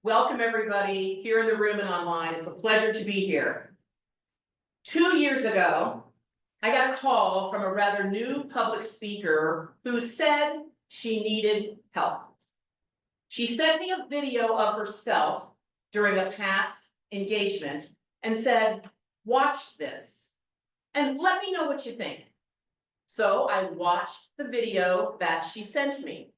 Welcome everybody here in the room and online. It's a pleasure to be here. 2 years ago, I got a call from a rather new public speaker who said she needed help. She sent me a video of herself during a past engagement and said, "Watch this and let me know what you think." So I watched the video that she sent me.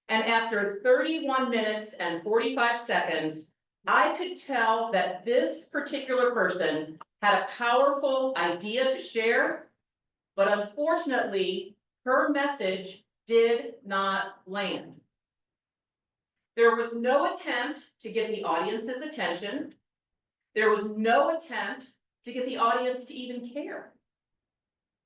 And after 31 minutes and 45 seconds, I could tell that this particular person had a powerful idea to share, but unfortunately, her message did not land. There was no attempt to get the audience's attention. There was no attempt to get the audience to even care.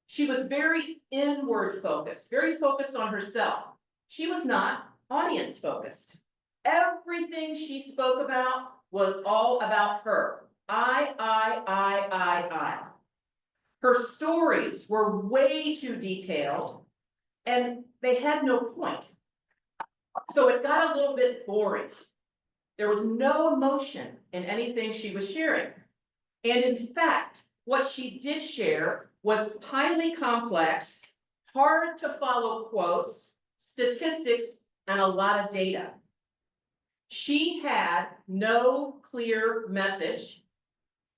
She was very inward focused, very focused on herself. She was not audience focused. Everything she spoke about was all about her. I. Her stories were way too detailed and they had no point. So it got a little bit boring. There was no emotion in anything she was sharing. And in fact, what she did share was highly complex, hard to follow quotes, statistics, and a lot of data. She had no clear message,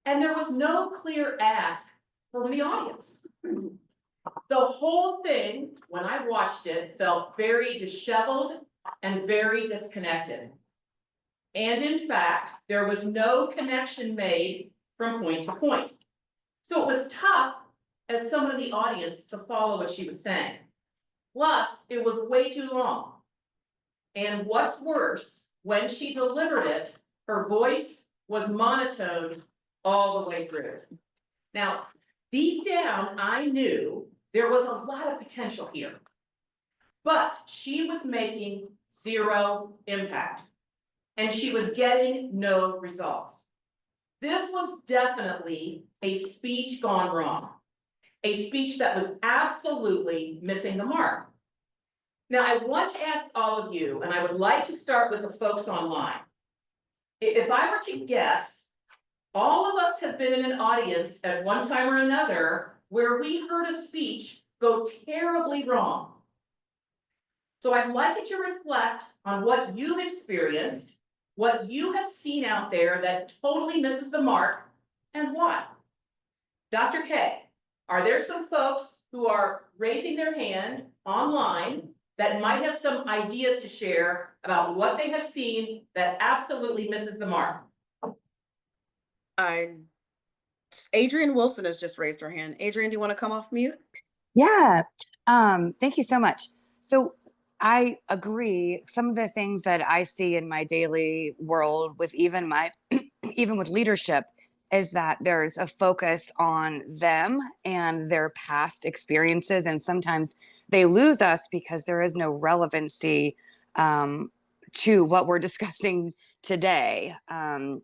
and there was no clear ask from the audience. The whole thing, when I watched it, felt very disheveled and very disconnected. And in fact, there was no connection made from point to point. So it was tough as someone in the audience to follow what she was saying. Plus, it was way too long. And what's worse, when she delivered it, her voice was monotone all the way through. Now, deep down, I knew there was a lot of potential here, but she was making zero impact, and she was getting no results. This was definitely a speech gone wrong, a speech that was absolutely missing the mark. Now, I want to ask all of you, and I would like to start with the folks online. If I were to guess, all of us have been in an audience at one time or another where we heard a speech go terribly wrong. So I'd like you to reflect on what you've experienced, what you have seen out there that totally misses the mark, and why. Dr. K, are there some folks who are raising their hand online that might have some ideas to share about what they have seen that absolutely misses the mark? Adrienne Wilson has just raised her hand. Adrienne, do you want to come off mute? Yeah, thank you so much. So I agree. Some of the things that I see in my daily world with even with leadership is that there's a focus on them and their past experiences, and sometimes they lose us because there is no relevancy to what we're discussing today. And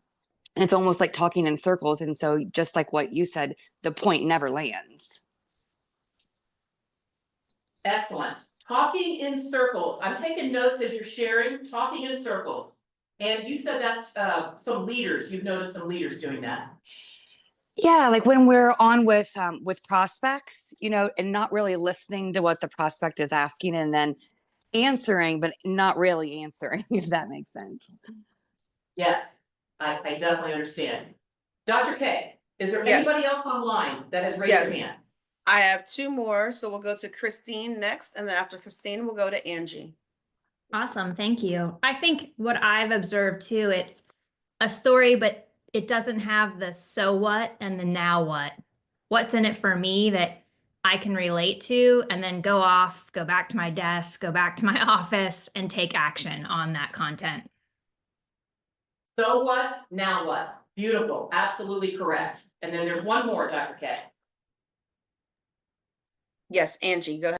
it's almost like talking in circles. And so just like what you said, the point never lands. Excellent. Talking in circles. I'm taking notes as you're sharing, talking in circles. And you said that's some leaders, you've noticed some leaders doing that. Yeah, like when we're on with prospects, and not really listening to what the prospect is asking and then answering, but not really answering, if that makes sense. Yes, I definitely understand. Dr. K, is there Yes. anybody else online that has raised Yes. their hand? I have two more, so we'll go to Christine next, and then after Christine, we'll go to Angie. Awesome, thank you. I think what I've observed too, it's a story, but it doesn't have the so what and the now what. What's in it for me that I can relate to, and then go off, go back to my desk, go back to my office, and take action on that content. So what, now what? Beautiful, absolutely correct. And then there's one more, Dr. K. Yes, Angie, go ahead.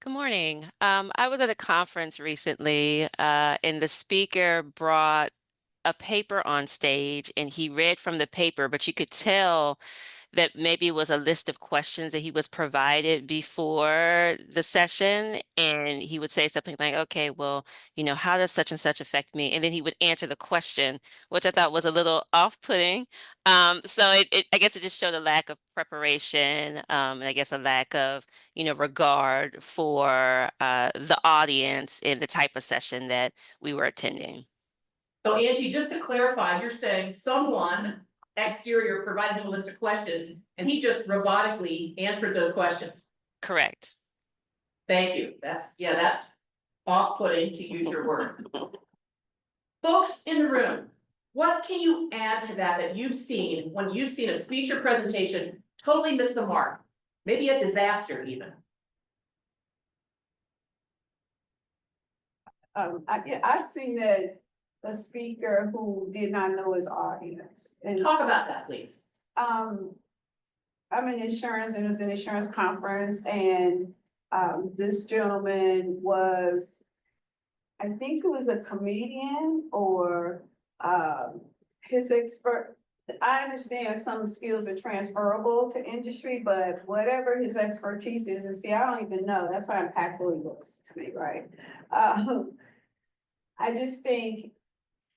Good morning. I was at a conference recently, and the speaker brought a paper on stage and he read from the paper, but you could tell that maybe it was a list of questions that he was provided before the session. And he would say something like, okay, well, how does such and such affect me? And then he would answer the question, which I thought was a little off-putting. So I guess it just showed a lack of preparation, and I guess a lack of, regard for the audience in the type of session that we were attending. So Angie, just to clarify, you're saying someone exterior provided him a list of questions and he just robotically answered those questions. Correct. Thank you. That's off-putting, to use your word. Folks in the room, what can you add to that you've seen when you've seen a speech or presentation totally miss the mark? Maybe a disaster even. I've seen a speaker who did not know his audience. And Talk about that, please. I'm in insurance and it was an insurance conference and this gentleman was, I think he was a comedian or his expert. I understand some skills are transferable to industry, but whatever his expertise is, and see, I don't even know. That's why impactful looks to me, right? I just think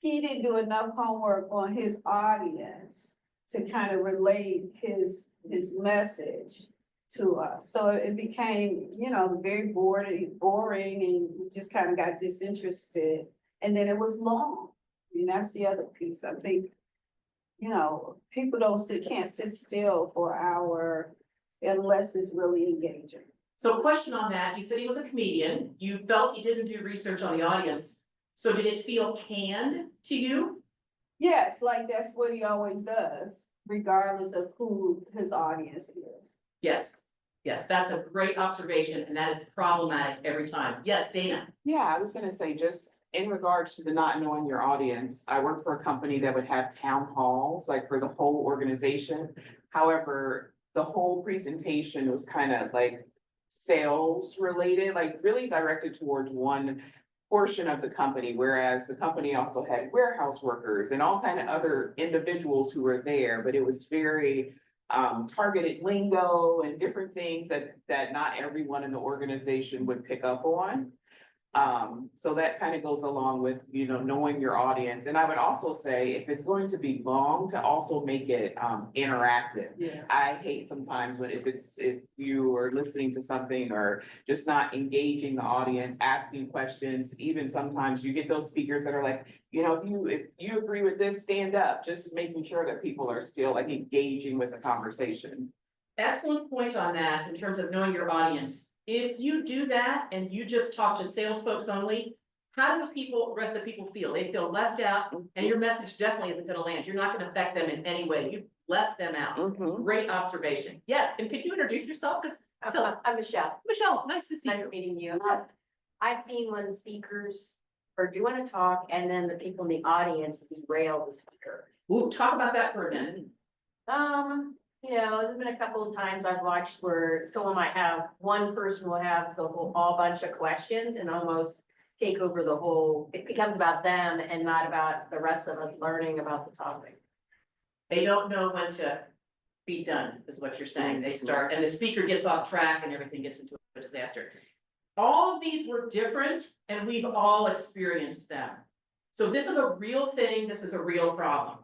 he didn't do enough homework on his audience to kind of relate his message to us. So it became, very boring and we just kind of got disinterested. And then it was long. I mean, that's the other piece. I think, people can't sit still for an hour unless it's really engaging. So question on that, you said he was a comedian, you felt he didn't do research on the audience. So did it feel canned to you? Yes, like that's what he always does, regardless of who his audience is. Yes, that's a great observation and that is problematic every time. Yes, Dana. Yeah, I was gonna say, just in regards to the not knowing your audience, I worked for a company that would have town halls, like for the whole organization. However, the whole presentation was kind of like sales related, like really directed towards one portion of the company, whereas the company also had warehouse workers and all kind of other individuals who were there, but it was very targeted lingo and different things that not everyone in the organization would pick up on. So that kind of goes along with, knowing your audience. And I would also say, if it's going to be long, to also make it interactive. Yeah. I hate sometimes if you are listening to something or just not engaging the audience, asking questions. Even sometimes you get those speakers that are like, if you agree with this, stand up, just making sure that people are still like engaging with the conversation. Excellent point on that in terms of knowing your audience. If you do that and you just talk to sales folks only, how do the rest of the people feel? They feel left out and your message definitely isn't gonna land. You're not gonna affect them in any way. You've left them out. Great observation. Yes, and could you introduce yourself? I'm Michelle. Michelle, nice to see Nice you. meeting you. I've seen when speakers are doing a talk and then the people in the audience derail the speaker. Ooh, talk about that for a minute. There's been a couple of times I've watched where someone might have, one person will have the whole, all bunch of questions and almost take over the whole, it becomes about them and not about the rest of us learning about the topic. They don't know when to be done, is what you're saying. They start, and the speaker gets off track and everything gets into a disaster. All of these were different and we've all experienced them. So this is a real thing, this is a real problem.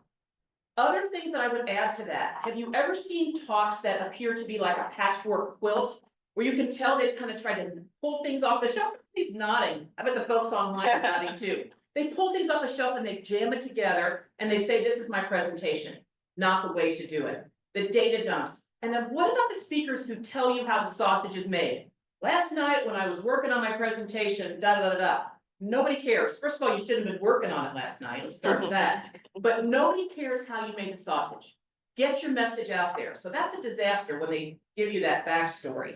Other things that I would add to that, have you ever seen talks that appear to be like a patchwork quilt? Where you can tell they've kind of tried to pull things off the shelf? He's nodding. I bet the folks online are nodding too. They pull things off the shelf and they jam it together and they say, this is my presentation. Not the way to do it. The data dumps. And then what about the speakers who tell you how the sausage is made? Last night when I was working on my presentation, da da da da. Nobody cares. First of all, you shouldn't have been working on it last night. Let's start with that. But nobody cares how you made the sausage. Get your message out there. So that's a disaster when they give you that backstory.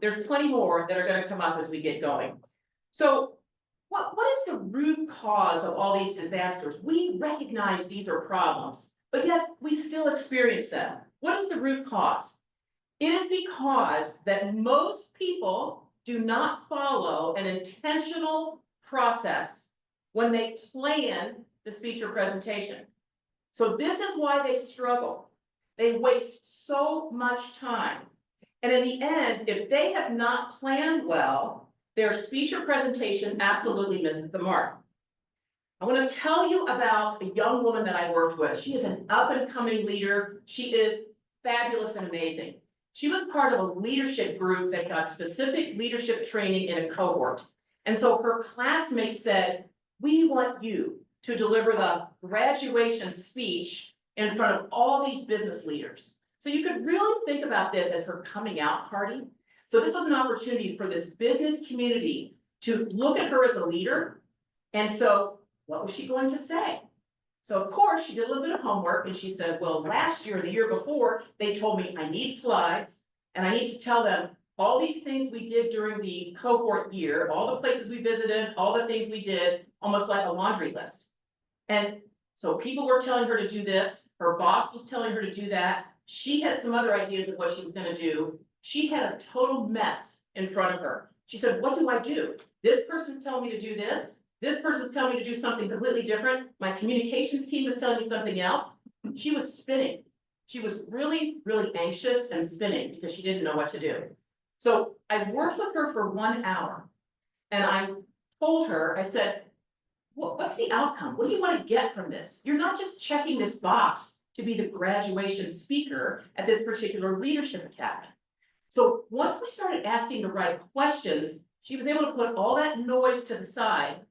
There's plenty more that are going to come up as we get going. So what is the root cause of all these disasters? We recognize these are problems, but yet we still experience them. What is the root cause? It is because that most people do not follow an intentional process when they plan the speech or presentation. So this is why they struggle. They waste so much time. And in the end, if they have not planned well, their speech or presentation absolutely misses the mark. I want to tell you about a young woman that I worked with. She is an up and coming leader. She is fabulous and amazing. She was part of a leadership group that got specific leadership training in a cohort. And so her classmates said, we want you to deliver the graduation speech in front of all these business leaders. So you could really think about this as her coming out party. So this was an opportunity for this business community to look at her as a leader. And so what was she going to say? So of course, she did a little bit of homework and she said, well, last year, the year before, they told me I need slides and I need to tell them all these things we did during the cohort year, all the places we visited, all the things we did, almost like a laundry list. And so people were telling her to do this, her boss was telling her to do that. She had some other ideas of what she was gonna do. She had a total mess in front of her. She said, what do I do? This person's telling me to do this. This person's telling me to do something completely different. My communications team is telling me something else. She was spinning. She was really, really anxious and spinning because she didn't know what to do. So I worked with her for 1 hour and I told her, I said, what's the outcome? What do you want to get from this? You're not just checking this box to be the graduation speaker at this particular leadership academy. So once we started asking the right questions, she was able to put all that noise to the side,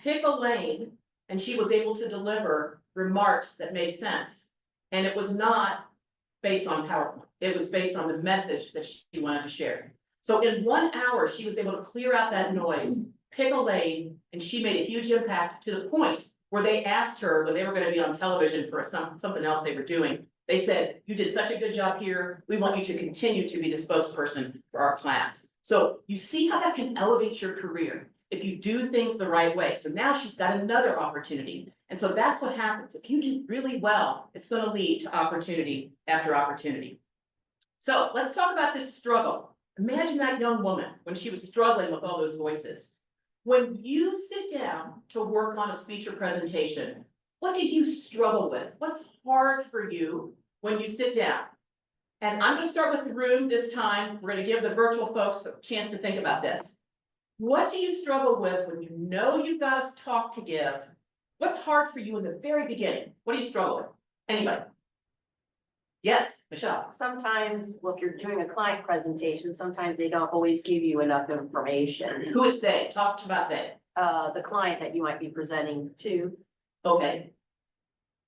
pick a lane, and she was able to deliver remarks that made sense. And it was not based on PowerPoint. It was based on the message that she wanted to share. So in 1 hour, she was able to clear out that noise, pick a lane, and she made a huge impact to the point where they asked her when they were going to be on television for something else they were doing. They said, you did such a good job here. We want you to continue to be the spokesperson for our class. So you see how that can elevate your career if you do things the right way. So now she's got another opportunity. And so that's what happens. If you do really well, it's going to lead to opportunity after opportunity. So let's talk about this struggle. Imagine that young woman when she was struggling with all those voices. When you sit down to work on a speech or presentation, what do you struggle with? What's hard for you when you sit down? And I'm going to start with the room this time. We're going to give the virtual folks a chance to think about this. What do you struggle with when you know you've got a talk to give? What's hard for you in the very beginning? What do you struggle with? Anybody? Yes, Michelle. Sometimes, well, if you're doing a client presentation, sometimes they don't always give you enough information. Who is they? Talk about they. The client that you might be presenting to. Okay.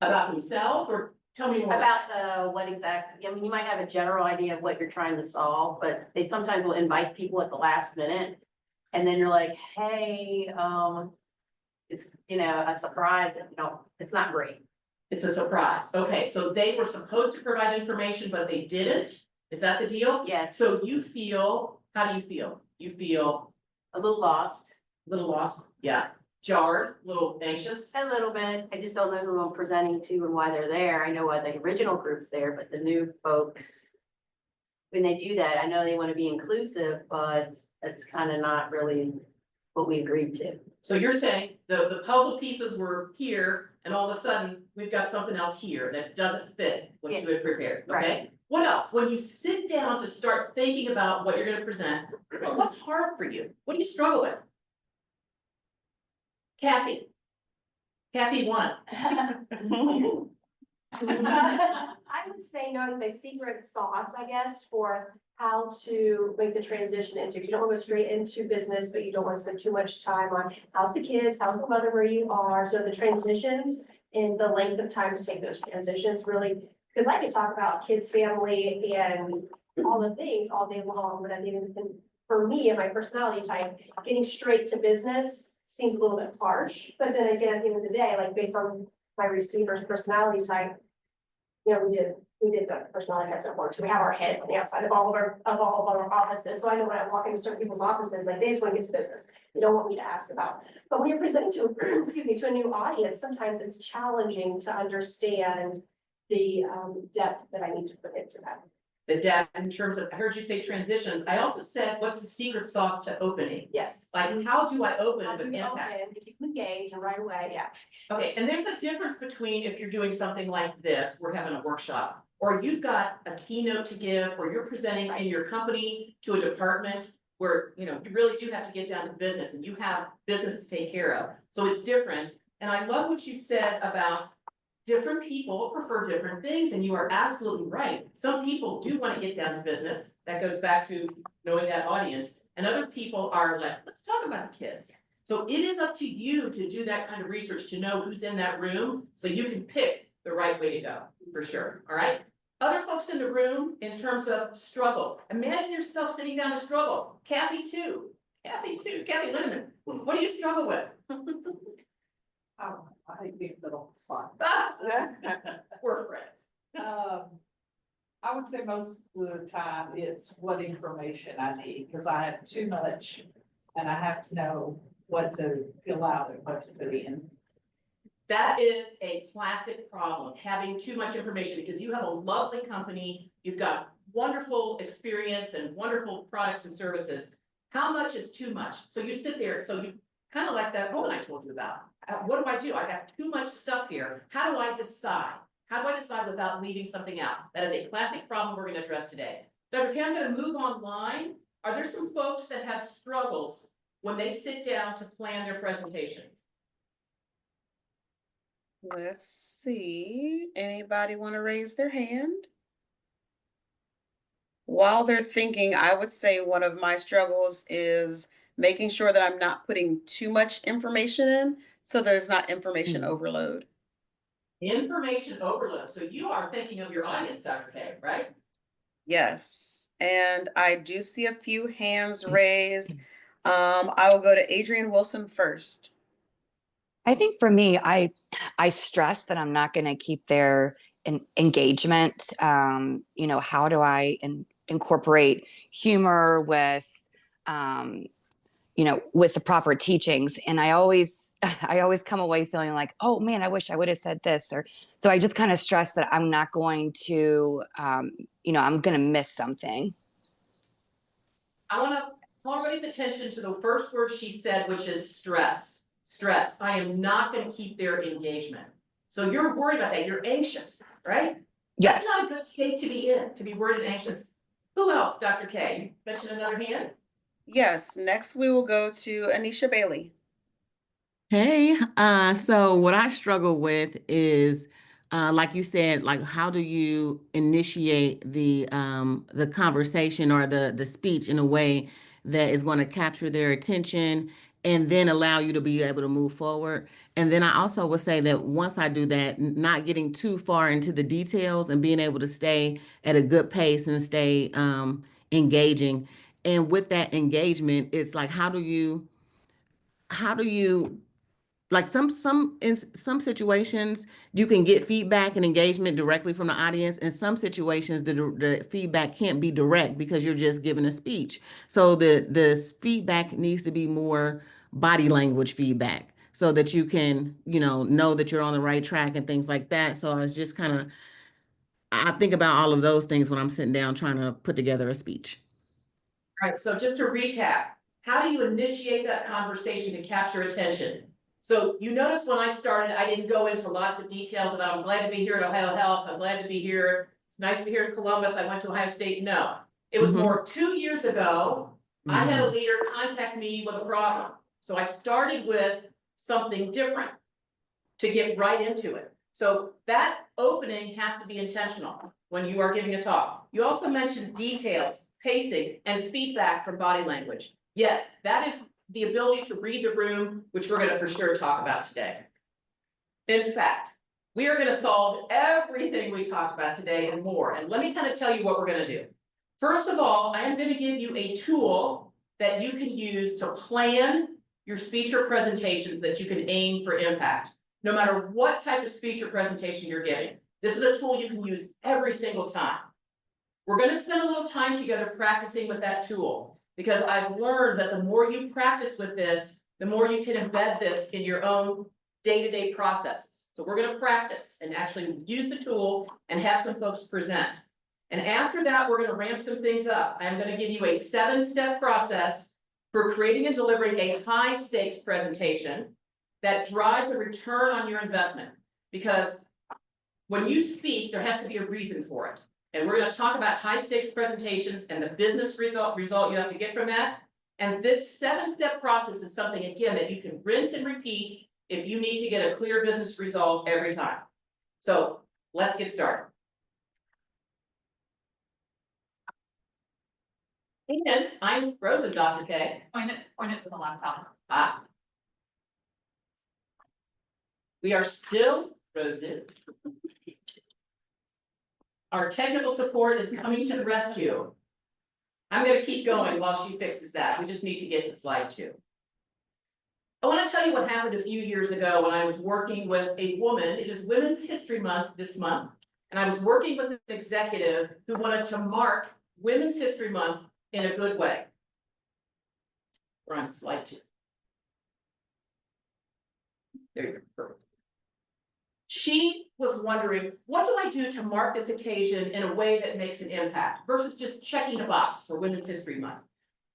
About themselves or tell me more. About what exactly, I mean, you might have a general idea of what you're trying to solve, but they sometimes will invite people at the last minute. And then you're like, hey, it's, a surprise, it's not great. It's a surprise. Okay, so they were supposed to provide information, but they didn't? Is that the deal? Yes. So you feel, how do you feel? You feel A little lost. a little lost? Yeah. Jarred, a little anxious? A little bit. I just don't know who I'm presenting to and why they're there. I know why the original group's there, but the new folks, when they do that, I know they want to be inclusive, but that's kind of not really what we agreed to. So you're saying the puzzle pieces were here and all of a sudden we've got something else here that doesn't fit what you had prepared, okay? Right. What else? When you sit down to start thinking about what you're gonna present, what's hard for you? What do you struggle with? Kathy. Kathy won. I would say knowing the secret sauce, I guess, for how to make the transition into, 'cause you don't want to go straight into business, but you don't want to spend too much time on how's the kids, how's the mother where you are. So the transitions and the length of time to take those transitions really, because I could talk about kids, family and all the things all day long, but I think for me and my personality type, getting straight to business seems a little bit harsh. But then again, at the end of the day, like based on my receiver's personality type, we did the personality types at work, so we have our heads on the outside of all of our offices, so I know when I walk into certain people's offices, like, they just wanna get to business. They don't want me to ask about, but when you're presenting to, to a new audience, sometimes it's challenging to understand the depth that I need to put into that. the depth in terms of, I heard you say transitions. I also said, what's the secret sauce to opening? Yes. Like, how do I open How with do you impact? open, if you can engage and right away, yeah. Okay, and there's a difference between if you're doing something like this, we're having a workshop, or you've got a keynote to give, or you're presenting in your company to a department where, you really do have to get down to business and you have business to take care of. So it's different. And I love what you said about different people prefer different things, and you are absolutely right. Some people do want to get down to business. That goes back to knowing that audience. And other people are like, let's talk about the kids. So it is up to you to do that kind of research to know who's in that room, so you can pick the right way to go, for sure, all right? Other folks in the room, in terms of struggle, imagine yourself sitting down to struggle. Kathy too, Kathy Lindeman, what do you struggle with? Oh, I hate being put on the spot. We're friends. I would say most of the time it's what information I need, because I have too much and I have to know what to fill out and what to put in. That is a classic problem, having too much information, because you have a lovely company, you've got wonderful experience and wonderful products and services. How much is too much? So you sit there, so you kind of like that woman I told you about. What do? I got too much stuff here. How do I decide? How do I decide without leaving something out? That is a classic problem we're gonna address today. Dr. K, I'm gonna move online. Are there some folks that have struggles when they sit down to plan their presentation? Let's see, anybody want to raise their hand? While they're thinking, I would say one of my struggles is making sure that I'm not putting too much information in, so there's not information overload. Information overload. So you are thinking of your audience, Dr. K, right? Yes, and I do see a few hands raised. I will go to Adrienne Wilson first. I think for me, I stress that I'm not going to keep their engagement. How do I incorporate humor with, with the proper teachings? And I always come away feeling like, oh man, I wish I would have said this. Or so I just kind of stress that I'm not going to, I'm going to miss something. I want to call everybody's attention to the first word she said, which is stress. Stress. I am not going to keep their engagement. So you're worried about that. You're anxious, right? Yes. That's not a good state to be in, to be worried and anxious. Who else, Dr. K? You mentioned another hand? Yes, next we will go to Anisha Bailey. Hey, so what I struggle with is, like you said, like how do you initiate the conversation or the speech in a way that is going to capture their attention and then allow you to be able to move forward. And then I also would say that once I do that, not getting too far into the details and being able to stay at a good pace and stay engaging. And with that engagement, it's like how do you like in some situations you can get feedback and engagement directly from the audience. In some situations the feedback can't be direct because you're just giving a speech. So the feedback needs to be more body language feedback so that you can know that you're on the right track and things like that. So I was just I think about all of those things when I'm sitting down trying to put together a speech. All right, so just to recap, how do you initiate that conversation to capture attention? So you notice when I started, I didn't go into lots of details about, I'm glad to be here at Ohio Health, I'm glad to be here, it's nice to be here in Columbus, I went to Ohio State. No, it was more 2 years ago, I had a leader contact me with a problem. So I started with something different to get right into it. So that opening has to be intentional when you are giving a talk. You also mentioned details, pacing, and feedback from body language. Yes, that is the ability to read the room, which we're going to for sure talk about today. In fact, we are going to solve everything we talked about today and more. And let me kind of tell you what we're going to do. First of all, I am going to give you a tool that you can use to plan your speech or presentations that you can aim for impact. No matter what type of speech or presentation you're giving, this is a tool you can use every single time. We're going to spend a little time together practicing with that tool, because I've learned that the more you practice with this, the more you can embed this in your own day-to-day processes. So we're going to practice and actually use the tool and have some folks present. And after that, we're gonna ramp some things up. I'm gonna give you a 7-step process for creating and delivering a high stakes presentation that drives a return on your investment. Because when you speak, there has to be a reason for it. And we're gonna talk about high stakes presentations and the business result you have to get from that. And this 7-step process is something, again, that you can rinse and repeat if you need to get a clear business result every time. So let's get started. And I'm frozen, Dr. K. Point it to the laptop. Ah. We are still frozen. Our technical support is coming to the rescue. I'm gonna keep going while she fixes that. We just need to get to slide 2. I want to tell you what happened a few years ago when I was working with a woman. It is Women's History Month this month, and I was working with an executive who wanted to mark Women's History Month in a good way. We're on slide 2. There you go, perfect. She was wondering, what do I do to mark this occasion in a way that makes an impact versus just checking a box for Women's History Month?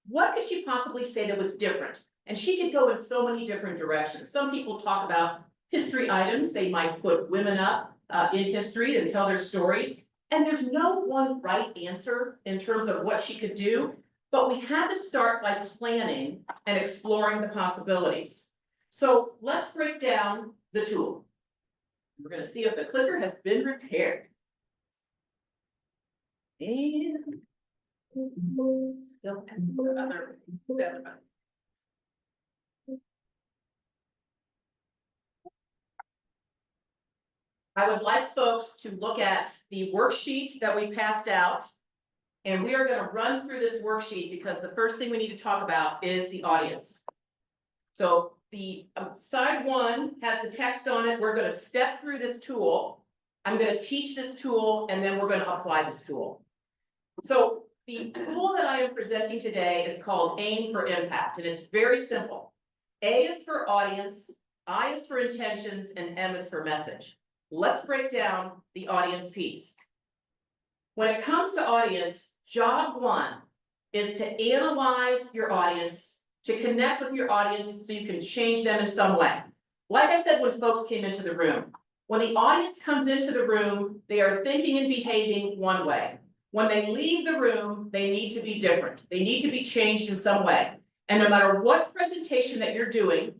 What could she possibly say that was different? And she could go in so many different directions. Some people talk about history items. They might put women up in history and tell their stories. And there's no one right answer in terms of what she could do, but we had to start by planning and exploring the possibilities. So let's break down the tool. We're gonna see if the clicker has been repaired. And still the other button. I would like folks to look at the worksheet that we passed out. And we are gonna run through this worksheet because the first thing we need to talk about is the audience. So the side 1 has the text on it. We're gonna step through this tool. I'm gonna teach this tool and then we're gonna apply this tool. So the tool that I am presenting today is called AIM for Impact, and it's very simple. A is for audience, I is for intentions, and M is for message. Let's break down the audience piece. When it comes to audience, job 1 is to analyze your audience, to connect with your audience so you can change them in some way. Like I said, when folks came into the room, when the audience comes into the room, they are thinking and behaving one way. When they leave the room, they need to be different. They need to be changed in some way. And no matter what presentation that you're doing,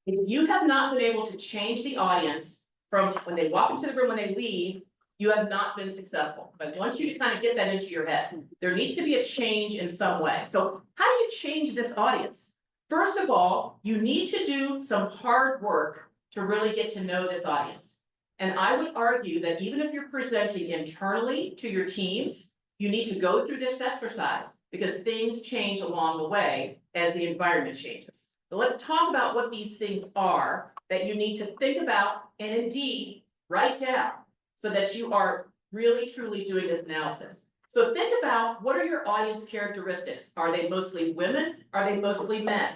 if you have not been able to change the audience from when they walk into the room, when they leave, you have not been successful. But I want you to kind of get that into your head. There needs to be a change in some way. So how do you change this audience? First of all, you need to do some hard work to really get to know this audience. And I would argue that even if you're presenting internally to your teams, you need to go through this exercise because things change along the way as the environment changes. So let's talk about what these things are that you need to think about and indeed write down so that you are really truly doing this analysis. So think about, what are your audience characteristics? Are they mostly women? Are they mostly men?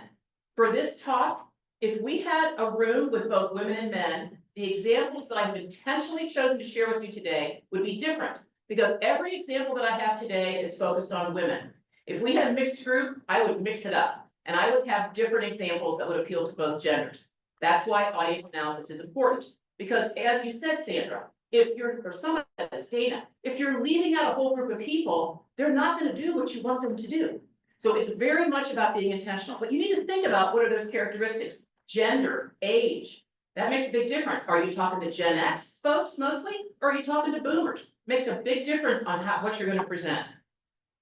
For this talk, if we had a room with both women and men, the examples that I've intentionally chosen to share with you today would be different because every example that I have today is focused on women. If we had a mixed group, I would mix it up and I would have different examples that would appeal to both genders. That's why audience analysis is important because, as you said, Sandra, if you're, or someone says, Dana, if you're leaving out a whole group of people, they're not going to do what you want them to do. So it's very much about being intentional, but you need to think about what are those characteristics: gender, age. That makes a big difference. Are you talking to Gen X folks mostly, or are you talking to boomers? Makes a big difference on what you're going to present.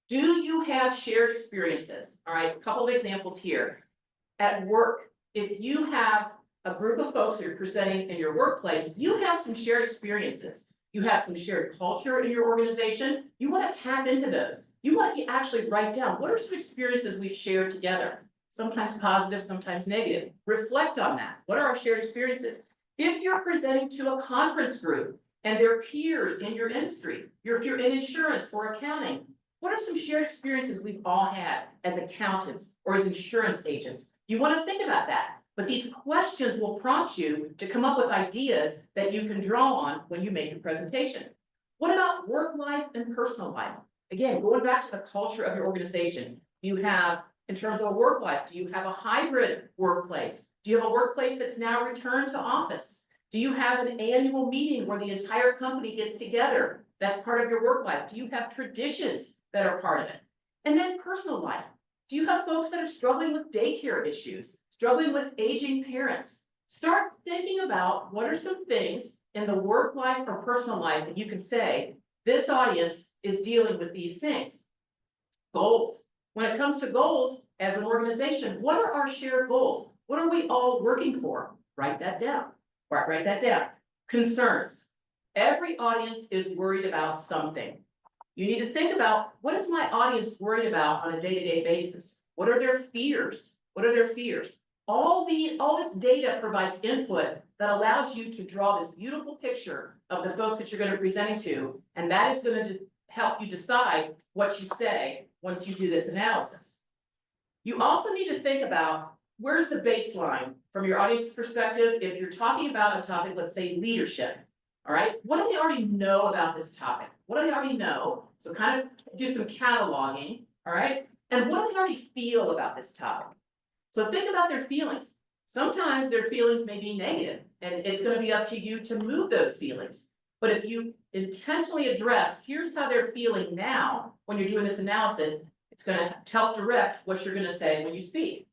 Do you have shared experiences? All right, a couple of examples here. At work, if you have a group of folks that are presenting in your workplace, you have some shared experiences. You have some shared culture in your organization. You want to tap into those. You want to actually write down, what are some experiences we've shared together? Sometimes positive, sometimes negative. Reflect on that. What are our shared experiences? If you're presenting to a conference group and their peers in your industry, if you're in insurance or accounting, what are some shared experiences we've all had as accountants or as insurance agents? You want to think about that. But these questions will prompt you to come up with ideas that you can draw on when you make your presentation. What about work life and personal life? Again, going back to the culture of your organization, you have, in terms of work life, do you have a hybrid workplace? Do you have a workplace that's now returned to office? Do you have an annual meeting where the entire company gets together? That's part of your work life. Do you have traditions that are part of it? And then personal life. Do you have folks that are struggling with daycare issues, struggling with aging parents? Start thinking about what are some things in the work life or personal life that you can say, this audience is dealing with these things. Goals. When it comes to goals, as an organization, what are our shared goals? What are we all working for? Write that down. Write that down. Concerns. Every audience is worried about something. You need to think about, what is my audience worried about on a day-to-day basis? What are their fears? What are their fears? All this data provides input that allows you to draw this beautiful picture of the folks that you're going to be presenting to, and that is going to help you decide what you say once you do this analysis. You also need to think about, where's the baseline from your audience's perspective if you're talking about a topic, let's say leadership, all right? What do they already know about this topic? What do they already know? So kind of do some cataloging, all right? And what do they already feel about this topic? So think about their feelings. Sometimes their feelings may be negative, and it's going to be up to you to move those feelings. But if you intentionally address, here's how they're feeling now when you're doing this analysis, it's going to help direct what you're going to say when you speak.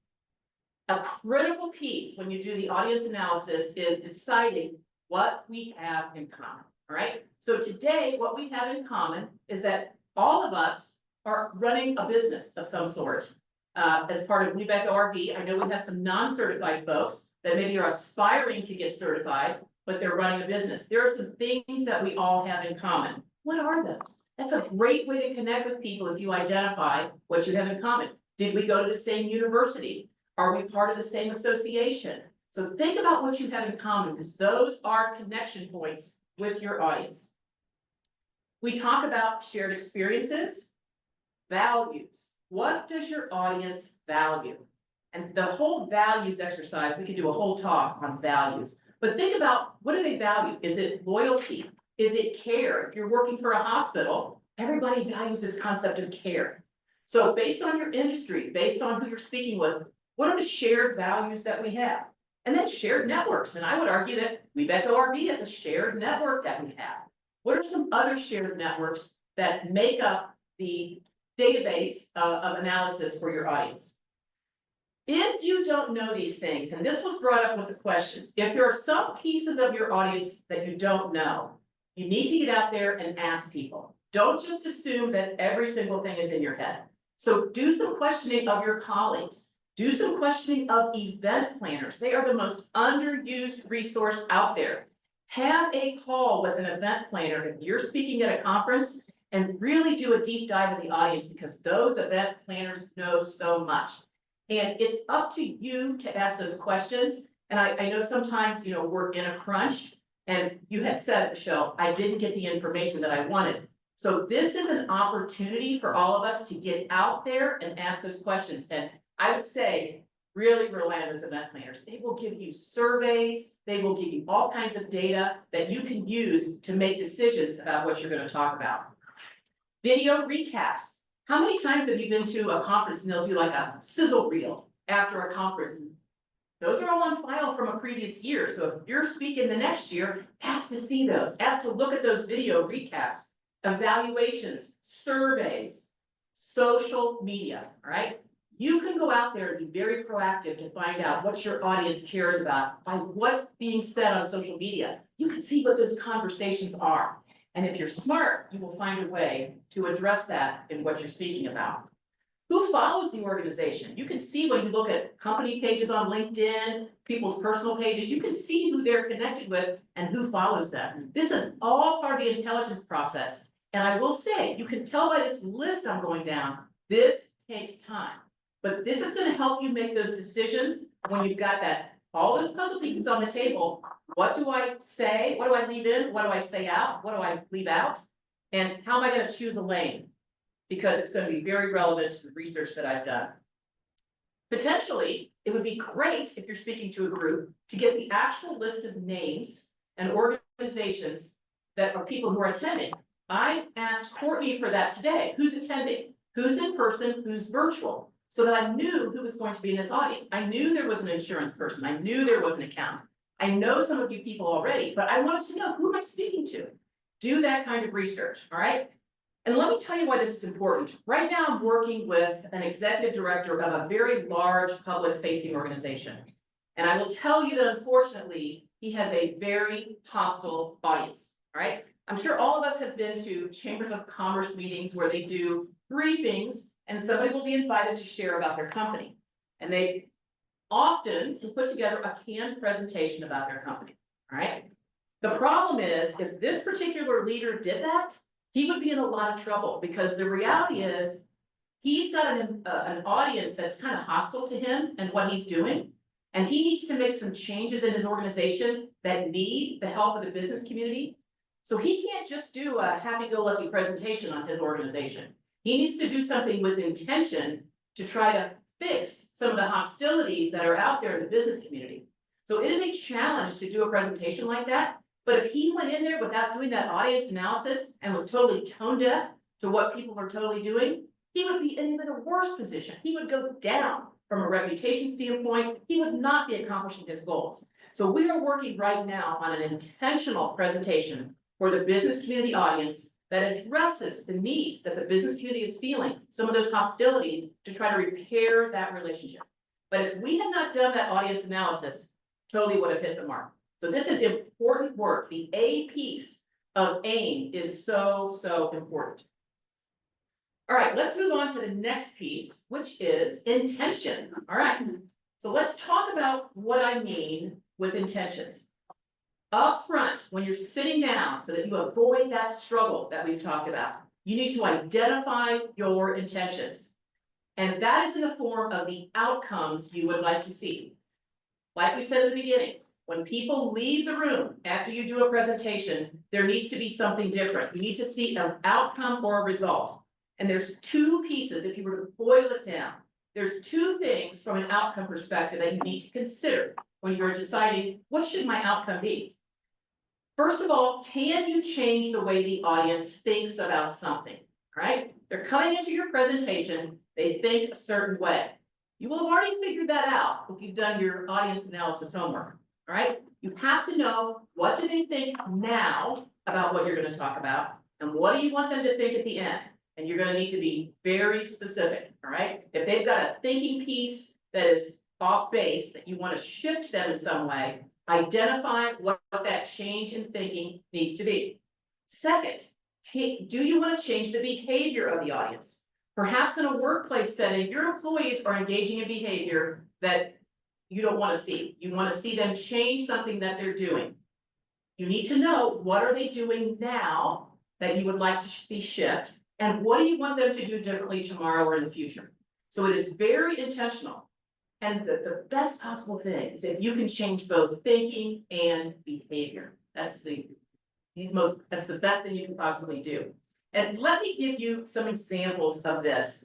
A critical piece when you do the audience analysis is deciding what we have in common, all right? So today, what we have in common is that all of us are running a business of some sort. As part of Webeck ORV, I know we have some non-certified folks that maybe are aspiring to get certified, but they're running a business. There are some things that we all have in common. What are those? That's a great way to connect with people if you identify what you have in common. Did we go to the same university? Are we part of the same association? So think about what you have in common, because those are connection points with your audience. We talk about shared experiences, values. What does your audience value? And the whole values exercise, we could do a whole talk on values, but think about, what do they value? Is it loyalty? Is it care? If you're working for a hospital, everybody values this concept of care. So based on your industry, based on who you're speaking with, what are the shared values that we have? And then shared networks. And I would argue that Webeck ORV is a shared network that we have. What are some other shared networks that make up the database of analysis for your audience? If you don't know these things, and this was brought up with the questions, if there are some pieces of your audience that you don't know, you need to get out there and ask people. Don't just assume that every single thing is in your head. So do some questioning of your colleagues. Do some questioning of event planners. They are the most underused resource out there. Have a call with an event planner if you're speaking at a conference, and really do a deep dive in the audience, because those event planners know so much. And it's up to you to ask those questions. And I know sometimes, we're in a crunch, and you had said, Michelle, I didn't get the information that I wanted. So this is an opportunity for all of us to get out there and ask those questions. And I would say, really rely on those event planners. They will give you surveys. They will give you all kinds of data that you can use to make decisions about what you're going to talk about. Video recaps. How many times have you been to a conference and they'll do like a sizzle reel after a conference? Those are all on file from a previous year. So if you're speaking the next year, ask to see those, ask to look at those video recaps, evaluations, surveys, social media, all right? You can go out there and be very proactive to find out what your audience cares about by what's being said on social media. You can see what those conversations are. And if you're smart, you will find a way to address that in what you're speaking about. Who follows the organization? You can see when you look at company pages on LinkedIn, people's personal pages, you can see who they're connected with and who follows them. This is all part of the intelligence process. And I will say, you can tell by this list I'm going down, this takes time. But this is going to help you make those decisions when you've got all those puzzle pieces on the table. What do I say? What do I leave in? What do I say out? What do I leave out? And how am I going to choose a lane? Because it's going to be very relevant to the research that I've done. Potentially, it would be great if you're speaking to a group to get the actual list of names and organizations that are people who are attending. I asked Courtney for that today. Who's attending? Who's in person? Who's virtual? So that I knew who was going to be in this audience. I knew there was an insurance person. I knew there was an accountant. I know some of you people already, but I wanted to know, who am I speaking to? Do that kind of research, all right? And let me tell you why this is important. Right now, I'm working with an executive director of a very large public-facing organization. And I will tell you that unfortunately, he has a very hostile audience, all right? I'm sure all of us have been to chambers of commerce meetings where they do briefings and somebody will be invited to share about their company. And they often will put together a canned presentation about their company, all right? The problem is, if this particular leader did that, he would be in a lot of trouble, because the reality is he's got an audience that's kind of hostile to him and what he's doing. And he needs to make some changes in his organization that need the help of the business community. So he can't just do a happy-go-lucky presentation on his organization. He needs to do something with intention to try to fix some of the hostilities that are out there in the business community. So it is a challenge to do a presentation like that. But if he went in there without doing that audience analysis and was totally tone deaf to what people are totally doing, he would be in even a worse position. He would go down from a reputation standpoint. He would not be accomplishing his goals. So we are working right now on an intentional presentation for the business community audience that addresses the needs that the business community is feeling, some of those hostilities, to try to repair that relationship. But if we had not done that audience analysis, totally would have hit the mark. So this is important work. The A piece of AIM is so, so important. All right, let's move on to the next piece, which is intention. All right, so let's talk about what I mean with intentions. Up front, when you're sitting down, so that you avoid that struggle that we've talked about, you need to identify your intentions. And that is in the form of the outcomes you would like to see. Like we said at the beginning, when people leave the room after you do a presentation, there needs to be something different. You need to see an outcome or a result. And there's two pieces, if you were to boil it down. There's two things from an outcome perspective that you need to consider when you're deciding, what should my outcome be? First of all, can you change the way the audience thinks about something, right? They're coming into your presentation, they think a certain way. You will have already figured that out if you've done your audience analysis homework, all right? You have to know, what do they think now about what you're going to talk about, and what do you want them to think at the end? And you're going to need to be very specific, all right? If they've got a thinking piece that is off base, that you want to shift them in some way, identify what that change in thinking needs to be. Second, do you want to change the behavior of the audience? Perhaps in a workplace setting, your employees are engaging in behavior that you don't want to see. You want to see them change something that they're doing. You need to know, what are they doing now that you would like to see shift, and what do you want them to do differently tomorrow or in the future? So it is very intentional. And the best possible thing is if you can change both thinking and behavior. That's the best thing you can possibly do. And let me give you some examples of this.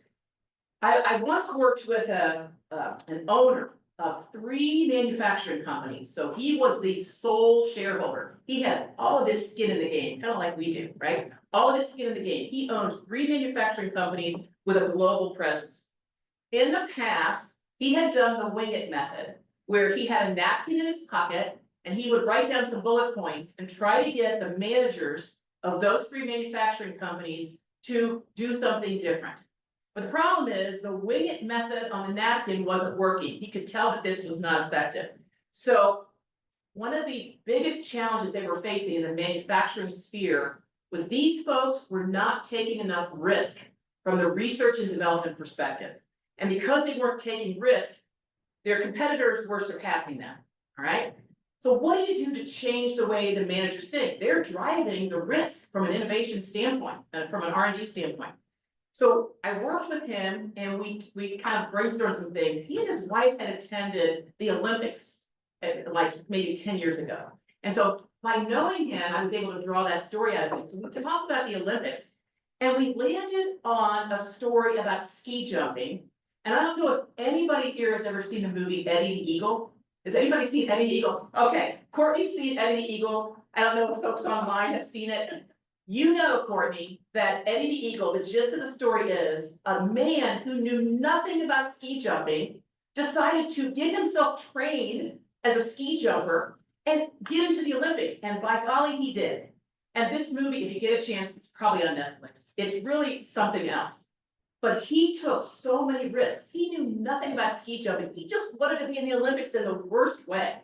I once worked with an owner of 3 manufacturing companies. So he was the sole shareholder. He had all of his skin in the game, kind of like we do, right? All of his skin in the game. He owned 3 manufacturing companies with a global presence. In the past, he had done the wing it method, where he had a napkin in his pocket and he would write down some bullet points and try to get the managers of those 3 manufacturing companies to do something different. But the problem is, the wing it method on the napkin wasn't working. He could tell that this was not effective. So one of the biggest challenges they were facing in the manufacturing sphere was these folks were not taking enough risk from the research and development perspective. And because they weren't taking risk, their competitors were surpassing them, all right? So what do you do to change the way the managers think? They're driving the risk from an innovation standpoint, from an R&D standpoint. So I worked with him and we kind of brainstormed some things. He and his wife had attended the Olympics like maybe 10 years ago. And so by knowing him, I was able to draw that story out of it. So we talked about the Olympics and we landed on a story about ski jumping. And I don't know if anybody here has ever seen the movie Eddie the Eagle. Has anybody seen Eddie the Eagle? Okay, Courtney's seen Eddie the Eagle. I don't know if folks online have seen it. You know, Courtney, that Eddie the Eagle, the gist of the story is a man who knew nothing about ski jumping decided to get himself trained as a ski jumper and get into the Olympics. And by golly, he did. And this movie, if you get a chance, it's probably on Netflix. It's really something else. But he took so many risks. He knew nothing about ski jumping. He just wanted to be in the Olympics in the worst way.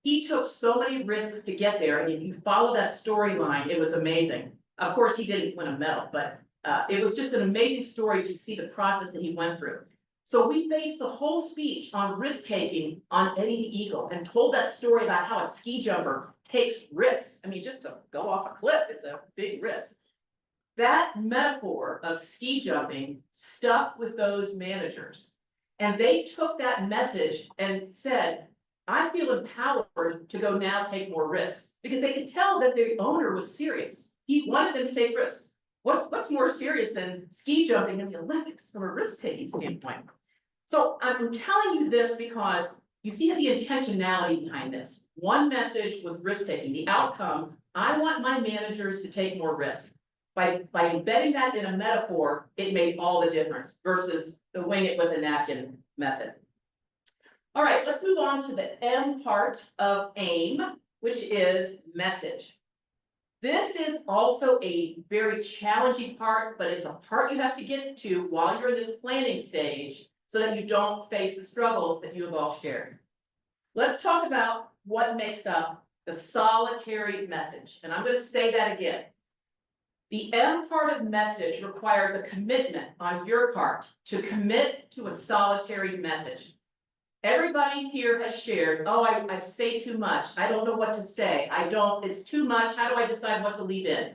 He took so many risks to get there, and if you follow that storyline, it was amazing. Of course, he didn't win a medal, but it was just an amazing story to see the process that he went through. So we based the whole speech on risk-taking on Eddie the Eagle and told that story about how a ski jumper takes risks. I mean, just to go off a cliff, it's a big risk. That metaphor of ski jumping stuck with those managers. And they took that message and said, I feel empowered to go now take more risks, because they could tell that the owner was serious. He wanted them to take risks. What's more serious than ski jumping in the Olympics from a risk-taking standpoint? So I'm telling you this because you see the intentionality behind this. One message was risk-taking. The outcome, I want my managers to take more risk. By embedding that in a metaphor, it made all the difference versus the wing it with a napkin method. All right, let's move on to the M part of AIM, which is message. This is also a very challenging part, but it's a part you have to get to while you're in this planning stage so that you don't face the struggles that you have all shared. Let's talk about what makes up the solitary message. And I'm going to say that again. The M part of message requires a commitment on your part to commit to a solitary message. Everybody here has shared, oh, I say too much. I don't know what to say. It's too much. How do I decide what to leave in?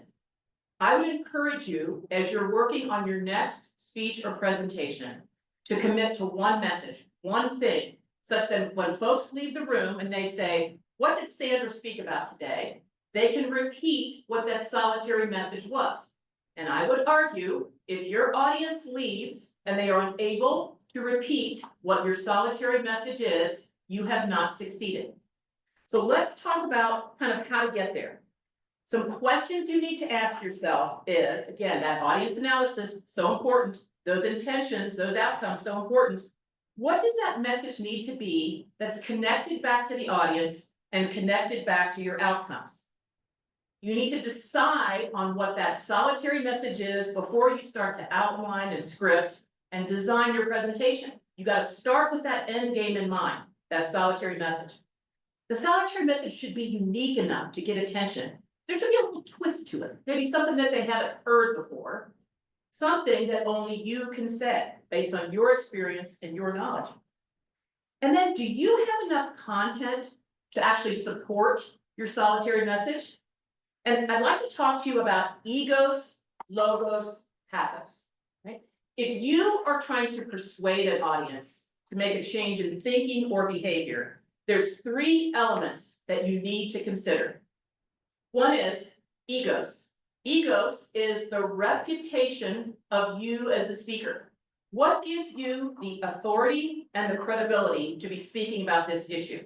I would encourage you, as you're working on your next speech or presentation, to commit to one message, one thing, such that when folks leave the room and they say, what did Sandra speak about today? They can repeat what that solitary message was. And I would argue, if your audience leaves and they are unable to repeat what your solitary message is, you have not succeeded. So let's talk about kind of how to get there. Some questions you need to ask yourself is, again, that audience analysis, so important. Those intentions, those outcomes, so important. What does that message need to be that's connected back to the audience and connected back to your outcomes? You need to decide on what that solitary message is before you start to outline a script and design your presentation. You got to start with that end game in mind, that solitary message. The solitary message should be unique enough to get attention. There should be a little twist to it, maybe something that they haven't heard before, something that only you can say based on your experience and your knowledge. And then, do you have enough content to actually support your solitary message? And I'd like to talk to you about egos, logos, pathos. Right? If you are trying to persuade an audience to make a change in thinking or behavior, there's 3 elements that you need to consider. One is egos. Egos is the reputation of you as the speaker. What gives you the authority and the credibility to be speaking about this issue?